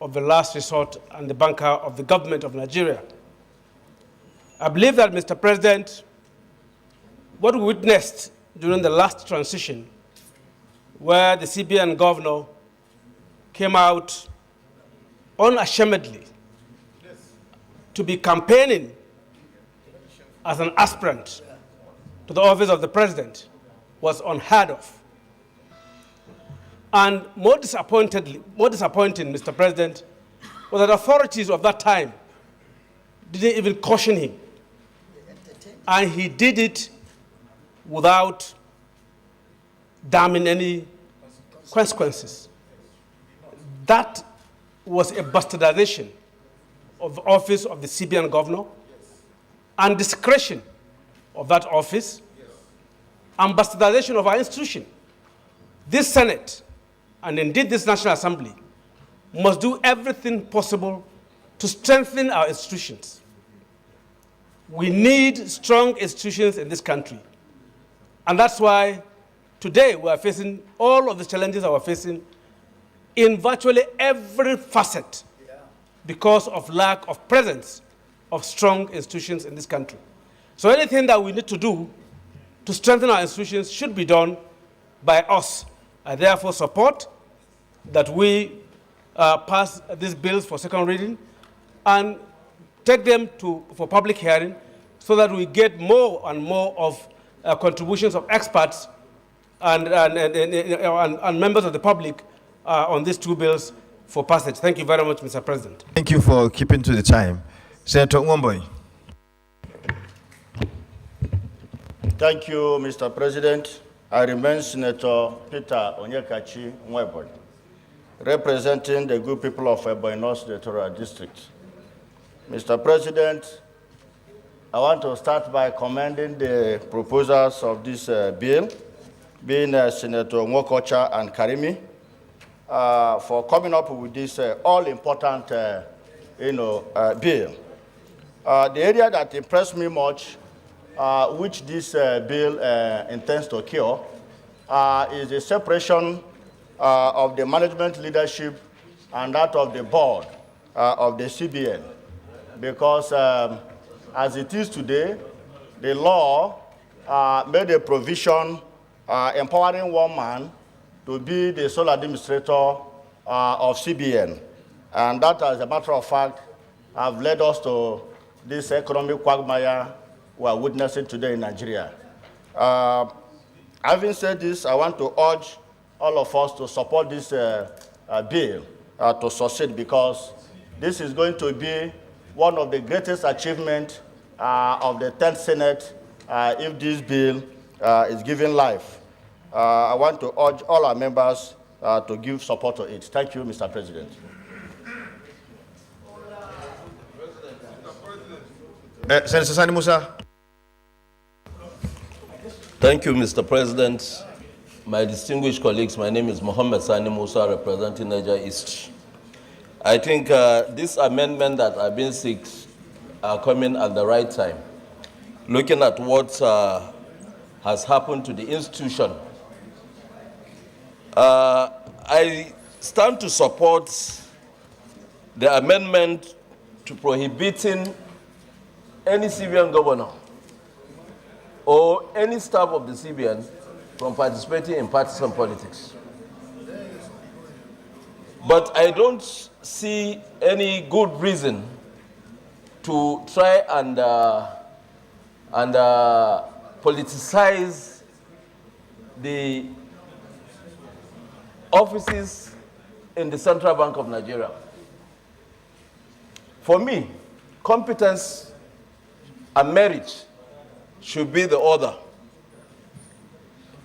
of the last resort and the banker of the government of Nigeria. I believe that, Mr. President, what we witnessed during the last transition, where the CBN governor came out unashamedly to be campaigning as an aspirant to the office of the president, was unheard of. And more disappointing, Mr. President, was that authorities of that time didn't even caution him. And he did it without damning any consequences. That was a bastardization of the office of the CBN governor and discretion of that office and bastardization of our institution. This Senate, and indeed this National Assembly, must do everything possible to strengthen our institutions. We need strong institutions in this country. And that's why today we are facing all of the challenges that we're facing in virtually every facet because of lack of presence of strong institutions in this country. So anything that we need to do to strengthen our institutions should be done by us. I therefore support that we pass these bills for second reading and take them for public hearing so that we get more and more of contributions of experts and members of the public on these two bills for passage. Thank you very much, Mr. President. Thank you for keeping to the time. Senator Nwamboy. Thank you, Mr. President. I remain Senator Peter Onyekachi Nweboy, representing the good people of Ebonyi North Senatorial District. Mr. President, I want to start by commending the proposers of this bill, being Senator Nwokocha and Karimi, for coming up with this all-important bill. The area that impressed me much, which this bill intends to cure, is the separation of the management leadership and that of the board of the CBN. Because as it is today, the law made a provision empowering one man to be the sole administrator of CBN. And that, as a matter of fact, have led us to this economic quagmire we are witnessing today in Nigeria. Having said this, I want to urge all of us to support this bill to succeed, because this is going to be one of the greatest achievements of the 10th Senate if this bill is given life. I want to urge all our members to give support to it. Thank you, Mr. President. Senator Sani Musa. Thank you, Mr. President. My distinguished colleagues, my name is Mohammed Sani Musa, representing Niger East. I think this amendment that have been seeked are coming at the right time. Looking at what has happened to the institution, I stand to support the amendment to prohibiting any CBN governor or any staff of the CBN from participating in partisan politics. But I don't see any good reason to try and politicize the offices in the Central Bank of Nigeria. For me, competence and merit should be the order,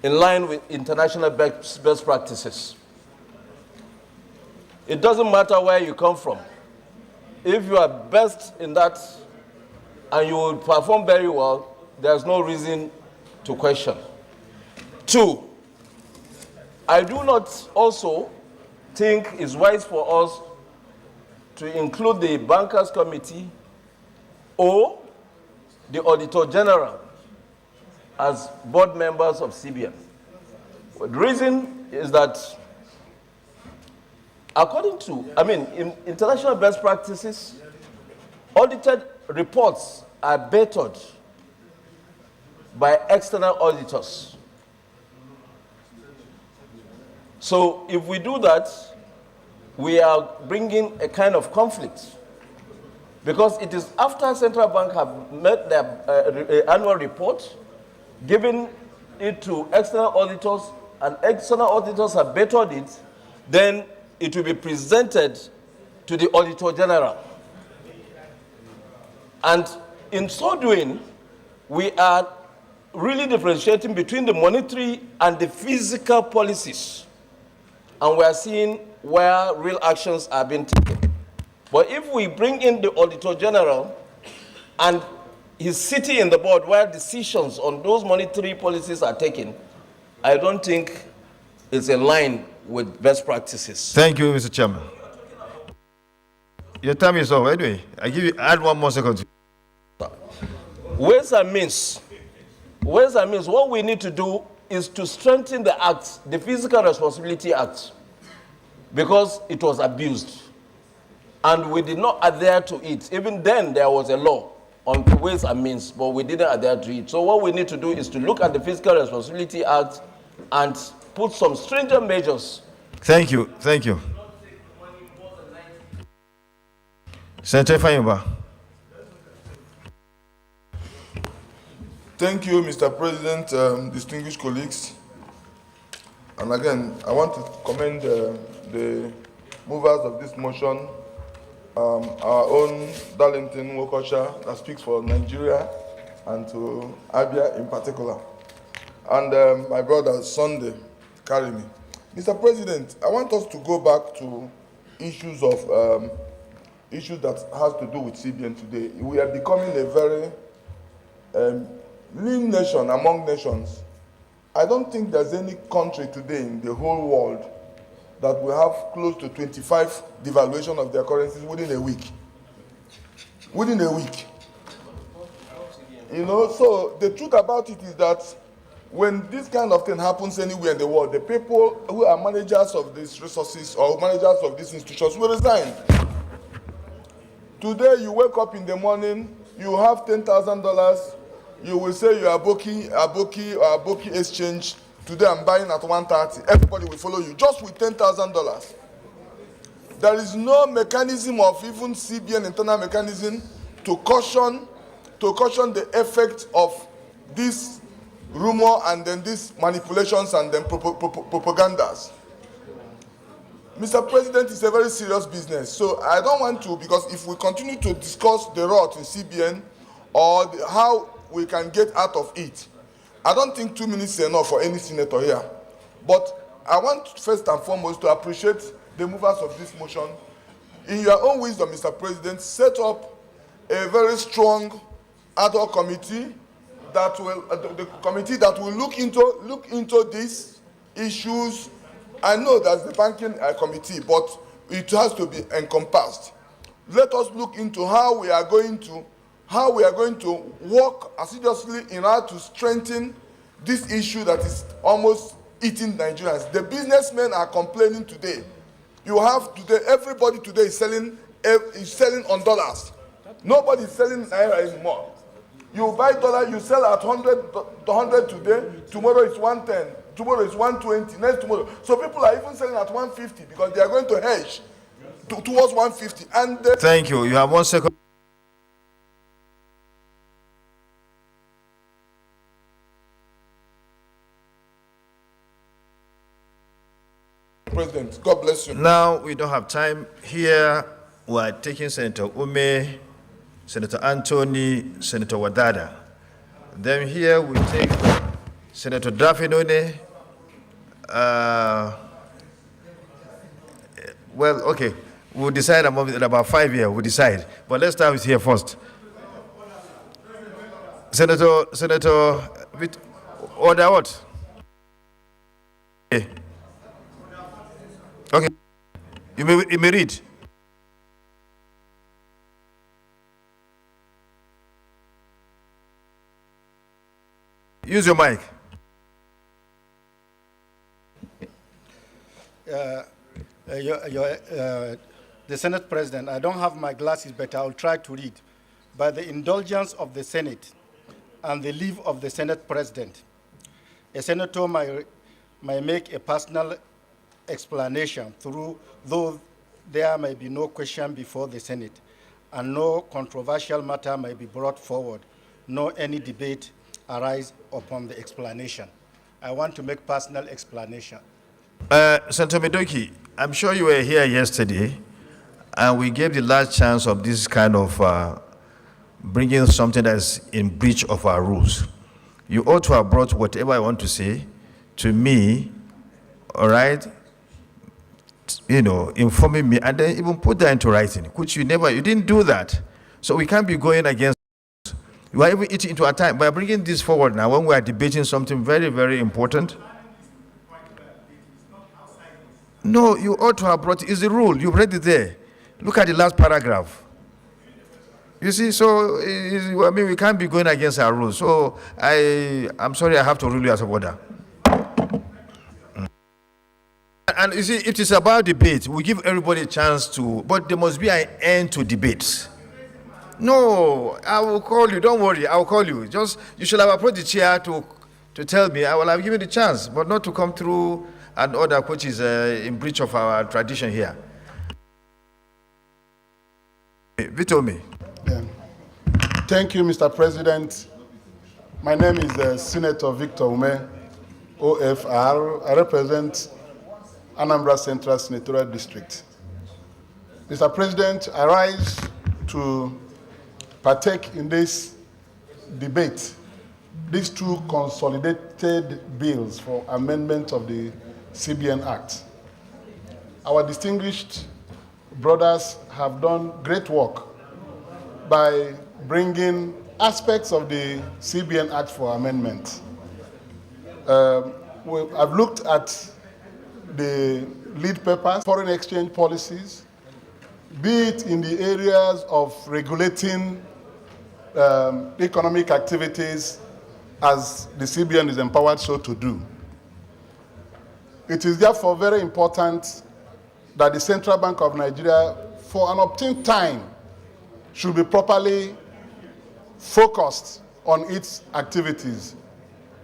in line with international best practices. It doesn't matter where you come from. If you are best in that and you will perform very well, there's no reason to question. Two, I do not also think it's wise for us to include the Bankers Committee or the Auditor General as board members of CBN. The reason is that according to, in international best practices, audited reports are bettered by external auditors. So if we do that, we are bringing a kind of conflict, because it is after Central Bank have made their annual report, giving it to external auditors, and external auditors have bettered it, then it will be presented to the Auditor General. And in so doing, we are really differentiating between the monetary and the physical policies. And we are seeing where real actions are being taken. But if we bring in the Auditor General and he's sitting in the board where decisions on those monetary policies are taken, I don't think it's in line with best practices. Thank you, Mr. Chairman. Your time is over. Anyway, add 1 more second. Ways and means. Ways and means. What we need to do is to strengthen the Act, the Physical Responsibility Act, because it was abused. And we did not adhere to it. Even then, there was a law on the ways and means, but we didn't adhere to it. So what we need to do is to look at the Physical Responsibility Act and put some stringent measures. Thank you. Thank you. Senator Fayumba. Thank you, Mr. President, distinguished colleagues. And again, I want to commend the movers of this motion, our own Darlington Wokocha, that speaks for Nigeria, and to Abia in particular. And my brother, Sunday, carry me. Mr. President, I want us to go back to issues of issues that has to do with CBN today. We are becoming a very lean nation among nations. I don't think there's any country today in the whole world that will have close to 25 devaluation of their currencies within a week. Within a week. You know, so the truth about it is that when this kind of thing happens anywhere in the world, the people who are managers of these resources or managers of these institutions will resign. Today, you wake up in the morning, you have $10,000, you will say you are Aboki exchange. Today I'm buying at 130. Everybody will follow you just with $10,000. There is no mechanism of even CBN internal mechanism to caution the effect of this rumor and then these manipulations and then propagandas. Mr. President, it's a very serious business. So I don't want to, because if we continue to discuss the rot in CBN or how we can get out of it, I don't think 2 minutes is enough for any senator here. But I want first and foremost to appreciate the movers of this motion. In your own wisdom, Mr. President, set up a very strong ad hoc committee that will look into these issues. I know that's the banking committee, but it has to be encompassed. Let us look into how we are going to work assiduously in order to strengthen this issue that is almost eating Nigerians. The businessmen are complaining today. You have today, everybody today is selling on dollars. Nobody is selling naira anymore. You buy dollar, you sell at 100 today, tomorrow it's 110, tomorrow it's 120, next tomorrow. So people are even selling at 150 because they are going to hedge towards 150. And thank you. You have 1 second. President, God bless you. Now we don't have time. Here we are taking Senator Ume, Senator Anthony, Senator Wadada. Then here we take Senator Dafinone. Well, okay, we'll decide in about 5 years. We'll decide. But let's start with here first. Senator, order what? Okay. Okay, you may read. Use your mic. The Senate President, I don't have my glasses, but I'll try to read. By the indulgence of the Senate and the leave of the Senate President, a senator may make a personal explanation though there may be no question before the Senate, and no controversial matter may be brought forward, nor any debate arise upon the explanation. I want to make personal explanation. Senator Medoki, I'm sure you were here yesterday, and we gave the last chance of this kind of bringing something that's in breach of our rules. You ought to have brought whatever I want to say to me, all right? You know, informing me, and then even put that into writing, which you didn't do that. So we can't be going against. You are even eating into our time by bringing this forward now when we are debating something very, very important. No, you ought to have brought it. It's the rule. You've read it there. Look at the last paragraph. You see, so I mean, we can't be going against our rules. So I'm sorry, I have to rule you as a order. And you see, it is about debate. We give everybody a chance to, but there must be an end to debates. No, I will call you. Don't worry, I will call you. Just you should have approached the chair to tell me. I will have given the chance, but not to come through an order which is in breach of our tradition here. Vitomi. Yeah. Thank you, Mr. President. My name is Senator Victor Ume, OFR. I represent Anambra Central Senatorial District. Mr. President, I rise to partake in this debate, these two consolidated bills for amendment of the CBN Act. Our distinguished brothers have done great work by bringing aspects of the CBN Act for amendment. I've looked at the lead papers, foreign exchange policies, be it in the areas of regulating economic activities as the CBN is empowered so to do. It is therefore very important that the Central Bank of Nigeria, for an opportune time, should be properly focused on its activities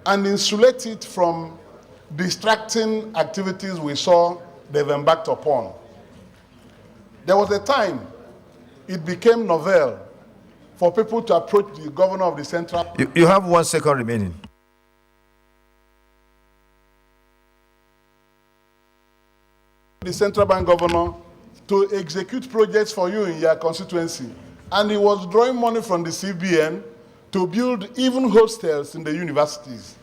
and insulate it from distracting activities we saw they've embarked upon. There was a time it became novel for people to approach the governor of the central. You have 1 second remaining. The central bank governor to execute projects for you in your constituency. And he was drawing money from the CBN to build even hostels in the universities.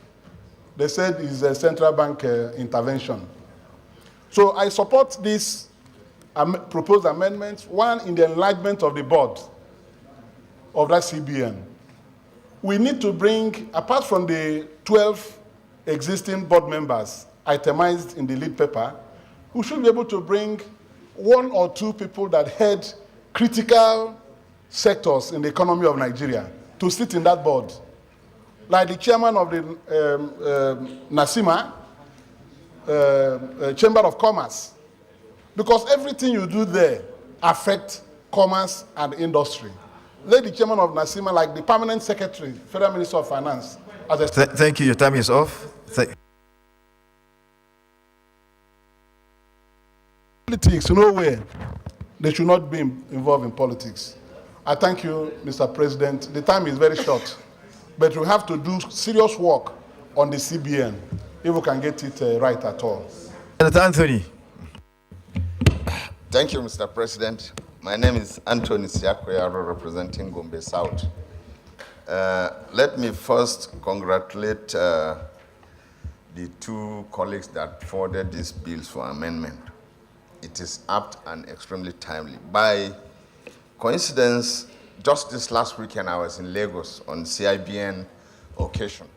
They said it's a central bank intervention. So I support this proposed amendments, one in the enlargement of the board of that CBN. We need to bring, apart from the 12 existing board members itemized in the lead paper, we should be able to bring 1 or 2 people that head critical sectors in the economy of Nigeria to sit in that board. Like the chairman of the NASIMA, Chamber of Commerce. Because everything you do there affects commerce and industry. Let the chairman of NASIMA, like the permanent secretary, Federal Minister of Finance. Thank you, your time is off. Politics, nowhere. They should not be involved in politics. I thank you, Mr. President. The time is very short, but we have to do serious work on the CBN if we can get it right at all. Senator Anthony. Thank you, Mr. President. My name is Anthony Siakoyaro, representing Gombe South. Let me first congratulate the 2 colleagues that forwarded these bills for amendment. It is apt and extremely timely. By coincidence, just this last weekend, I was in Lagos on CIBN occasion.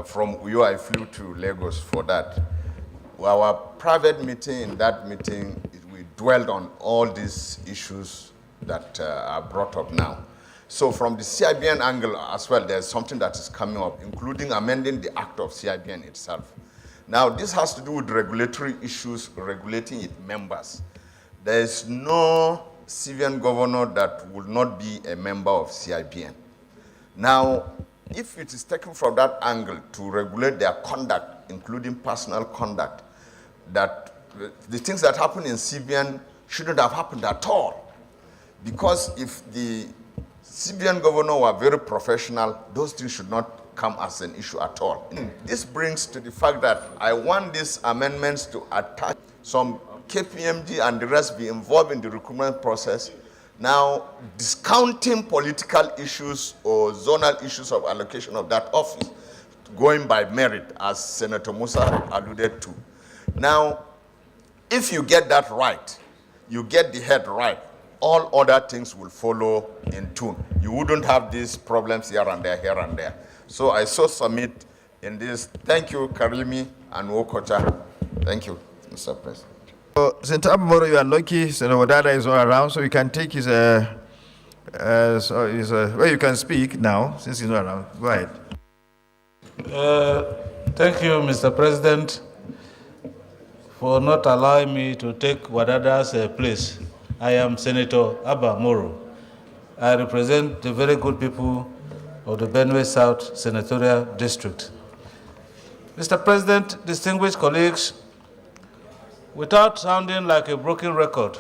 From Uyo, I flew to Lagos for that. Our private meeting, in that meeting, we dwelled on all these issues that are brought up now. So from the CIBN angle as well, there's something that is coming up, including amending the act of CIBN itself. Now, this has to do with regulatory issues, regulating its members. There is no civilian governor that will not be a member of CIBN. Now, if it is taken from that angle to regulate their conduct, including personal conduct, that the things that happen in CBN shouldn't have happened at all. Because if the CBN governor were very professional, those things should not come as an issue at all. This brings to the fact that I want these amendments to attach some KPMG and the rest be involved in the recruitment process. Now, discounting political issues or zonal issues of allocation of that office, going by merit, as Senator Musa alluded to. Now, if you get that right, you get the head right, all other things will follow in tune. You wouldn't have these problems here and there, here and there. So I so submit in this. Thank you, Karimi and Wokocha. Thank you, Mr. President. So, Senator Abumoro, you are lucky. Senator Wadada is not around, so you can take his, well, you can speak now, since he's not around. Go ahead. Thank you, Mr. President, for not allowing me to take Wadada's place. I am Senator Abba Moro. I represent the very good people of the Benue South Senatorial District. Mr. President, distinguished colleagues, without sounding like a broken record,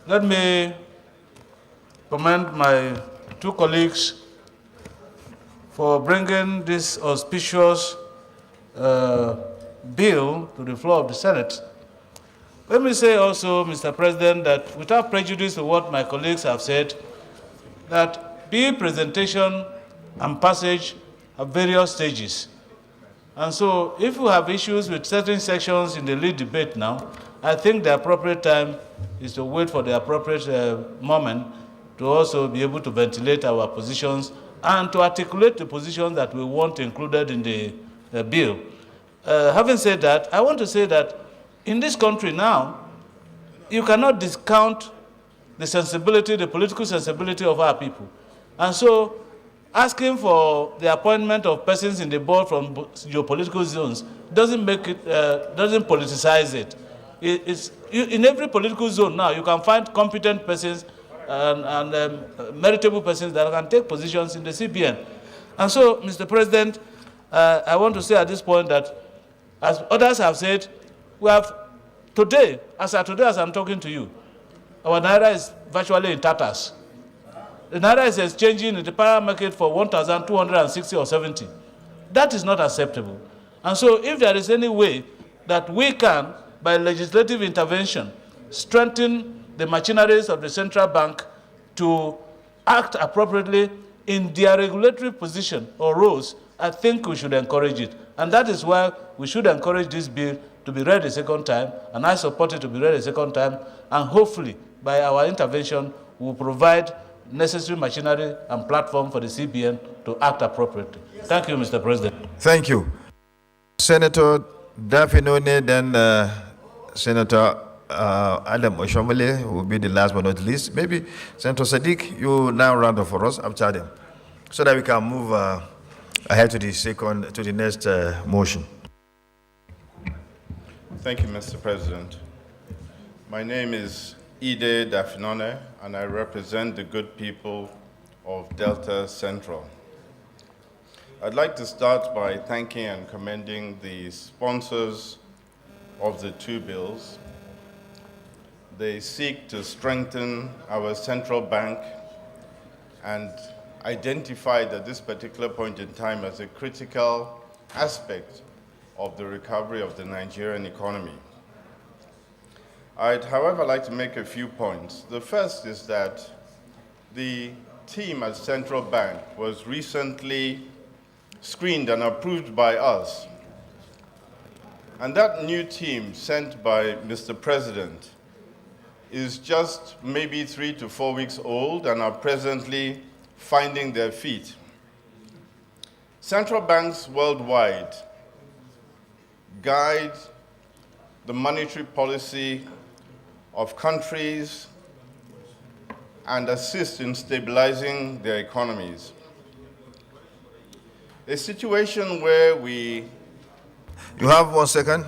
let me commend my two colleagues for bringing this auspicious bill to the floor of the Senate. Let me say also, Mr. President, that without prejudice to what my colleagues have said, that bill presentation and passage have various stages. And so if we have issues with certain sections in the lead debate now, I think the appropriate time is to wait for the appropriate moment to also be able to ventilate our positions and to articulate the positions that we want included in the bill. Having said that, I want to say that in this country now, you cannot discount the sensibility, the political sensibility of our people. And so asking for the appointment of persons in the board from geopolitical zones doesn't make it, doesn't politicize it. In every political zone now, you can find competent persons and meritable persons that can take positions in the CBN. And so, Mr. President, I want to say at this point that, as others have said, we have today, as I'm talking to you, our Naira is virtually in tatters. The Naira is exchanging in the parallel market for 1,260 or 70. That is not acceptable. And so if there is any way that we can, by legislative intervention, strengthen the machineries of the central bank to act appropriately in their regulatory position or roles, I think we should encourage it. And that is why we should encourage this bill to be read a second time, and I support it to be read a second time, and hopefully, by our intervention, we will provide necessary machinery and platform for the CBN to act appropriately. Thank you, Mr. President. Thank you. Senator Dafinone, then Senator Adam Oshomole will be the last but not least. Maybe Senator Sadiq, you now round up for us after them, so that we can move ahead to the next motion. Thank you, Mr. President. My name is Ide Dafinone, and I represent the good people of Delta Central. I'd like to start by thanking and commending the sponsors of the two bills. They seek to strengthen our central bank and identified at this particular point in time as a critical aspect of the recovery of the Nigerian economy. I'd, however, like to make a few points. The first is that the team at Central Bank was recently screened and approved by us. And that new team sent by Mr. President is just maybe 3 to 4 weeks old and are presently finding their feet. Central banks worldwide guide the monetary policy of countries and assist in stabilizing their economies. A situation where we... You have 1 second.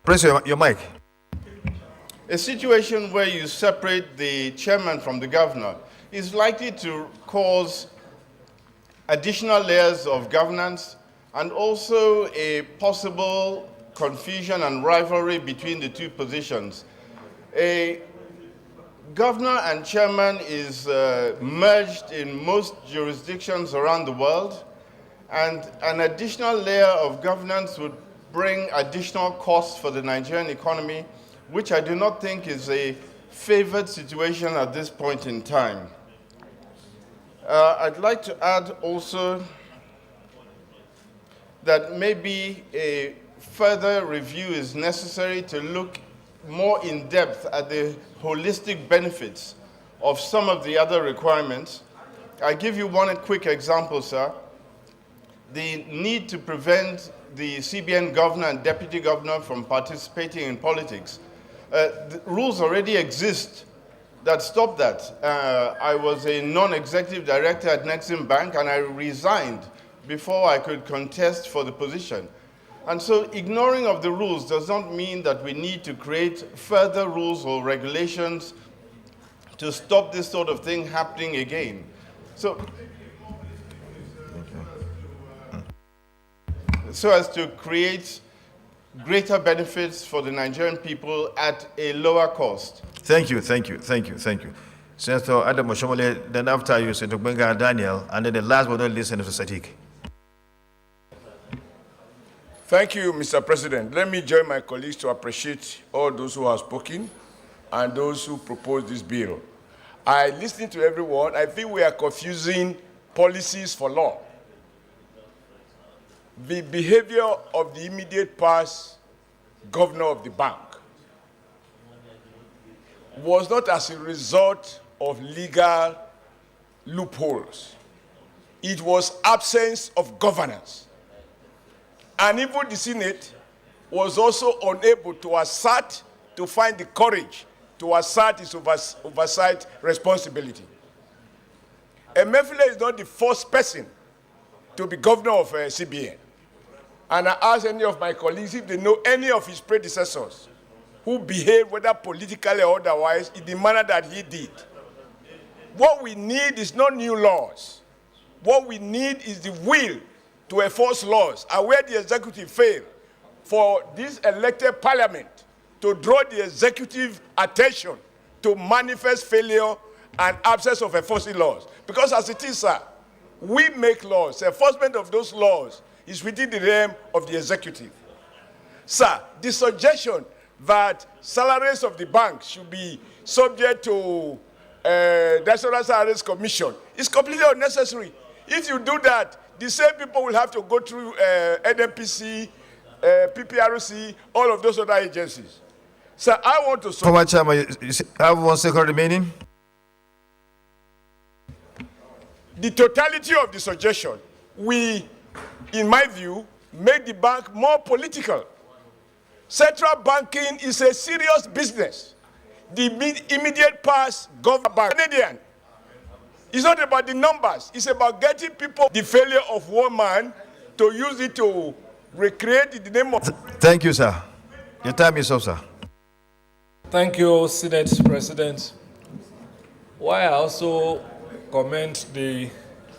Press your mic. A situation where you separate the chairman from the governor is likely to cause additional layers of governance and also a possible confusion and rivalry between the two positions. A governor and chairman is merged in most jurisdictions around the world, and an additional layer of governance would bring additional costs for the Nigerian economy, which I do not think is a favored situation at this point in time. I'd like to add also that maybe a further review is necessary to look more in depth at the holistic benefits of some of the other requirements. I give you one quick example, sir. The need to prevent the CBN governor and deputy governor from participating in politics. The rules already exist that stop that. I was a non-executive director at Nexim Bank, and I resigned before I could contest for the position. And so ignoring of the rules does not mean that we need to create further rules or regulations to stop this sort of thing happening again. So as to create greater benefits for the Nigerian people at a lower cost. Thank you. Senator Adam Oshomole, then after you, Senator Benga Daniel, and then the last but not least, Senator Sadiq. Thank you, Mr. President. Let me join my colleagues to appreciate all those who have spoken and those who proposed this bill. I listened to everyone. I think we are confusing policies for law. The behavior of the immediate past governor of the bank was not as a result of legal loopholes. It was absence of governance. And even the Senate was also unable to assert, to find the courage to assert its oversight responsibility. Emefiele is not the first person to be governor of CBN. And I ask any of my colleagues if they know any of his predecessors who behaved, whether politically or otherwise, in the manner that he did. What we need is not new laws. What we need is the will to enforce laws. And where the executive failed, for this elected parliament to draw the executive attention to manifest failure and absence of enforcing laws. Because as it is, sir, we make laws. Enforcement of those laws is within the realm of the executive. Sir, the suggestion that salaries of the bank should be subject to National Salaries Commission is completely unnecessary. If you do that, the same people will have to go through NMPC, PPRC, all of those other agencies. Sir, I want to... Former Chairman, you have 1 second remaining. The totality of the suggestion, we, in my view, make the bank more political. Central banking is a serious business. The immediate past government Canadian. It's not about the numbers. It's about getting people the failure of one man to use it to recreate in the name of... Thank you, sir. Your time is up, sir. Thank you, Senate President. Why I also commend the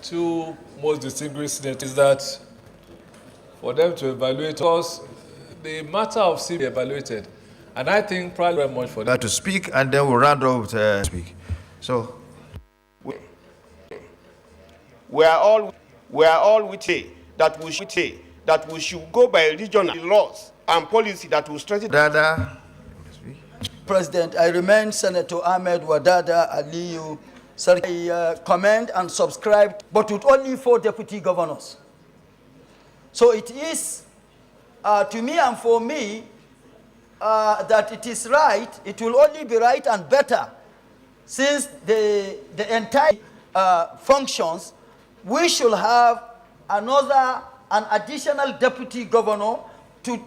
two most distinguished senators is that for them to evaluate us, the matter of CBN evaluated. And I think probably very much for that. To speak, and then we'll round up to speak. So, we are all with it that we should go by regional laws and policy that will strengthen. Dada. President, I remain Senator Ahmed Wadada Aliyu. I commend and subscribe, but with only 4 deputy governors. So it is, to me and for me, that it is right, it will only be right and better, since the entire functions, we should have an additional deputy governor to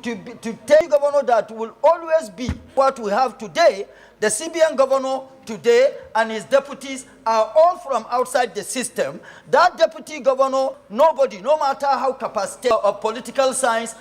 take governor that will always be what we have today. The CBN governor today and his deputies are all from outside the system. That deputy governor, nobody, no matter how capacitated of political science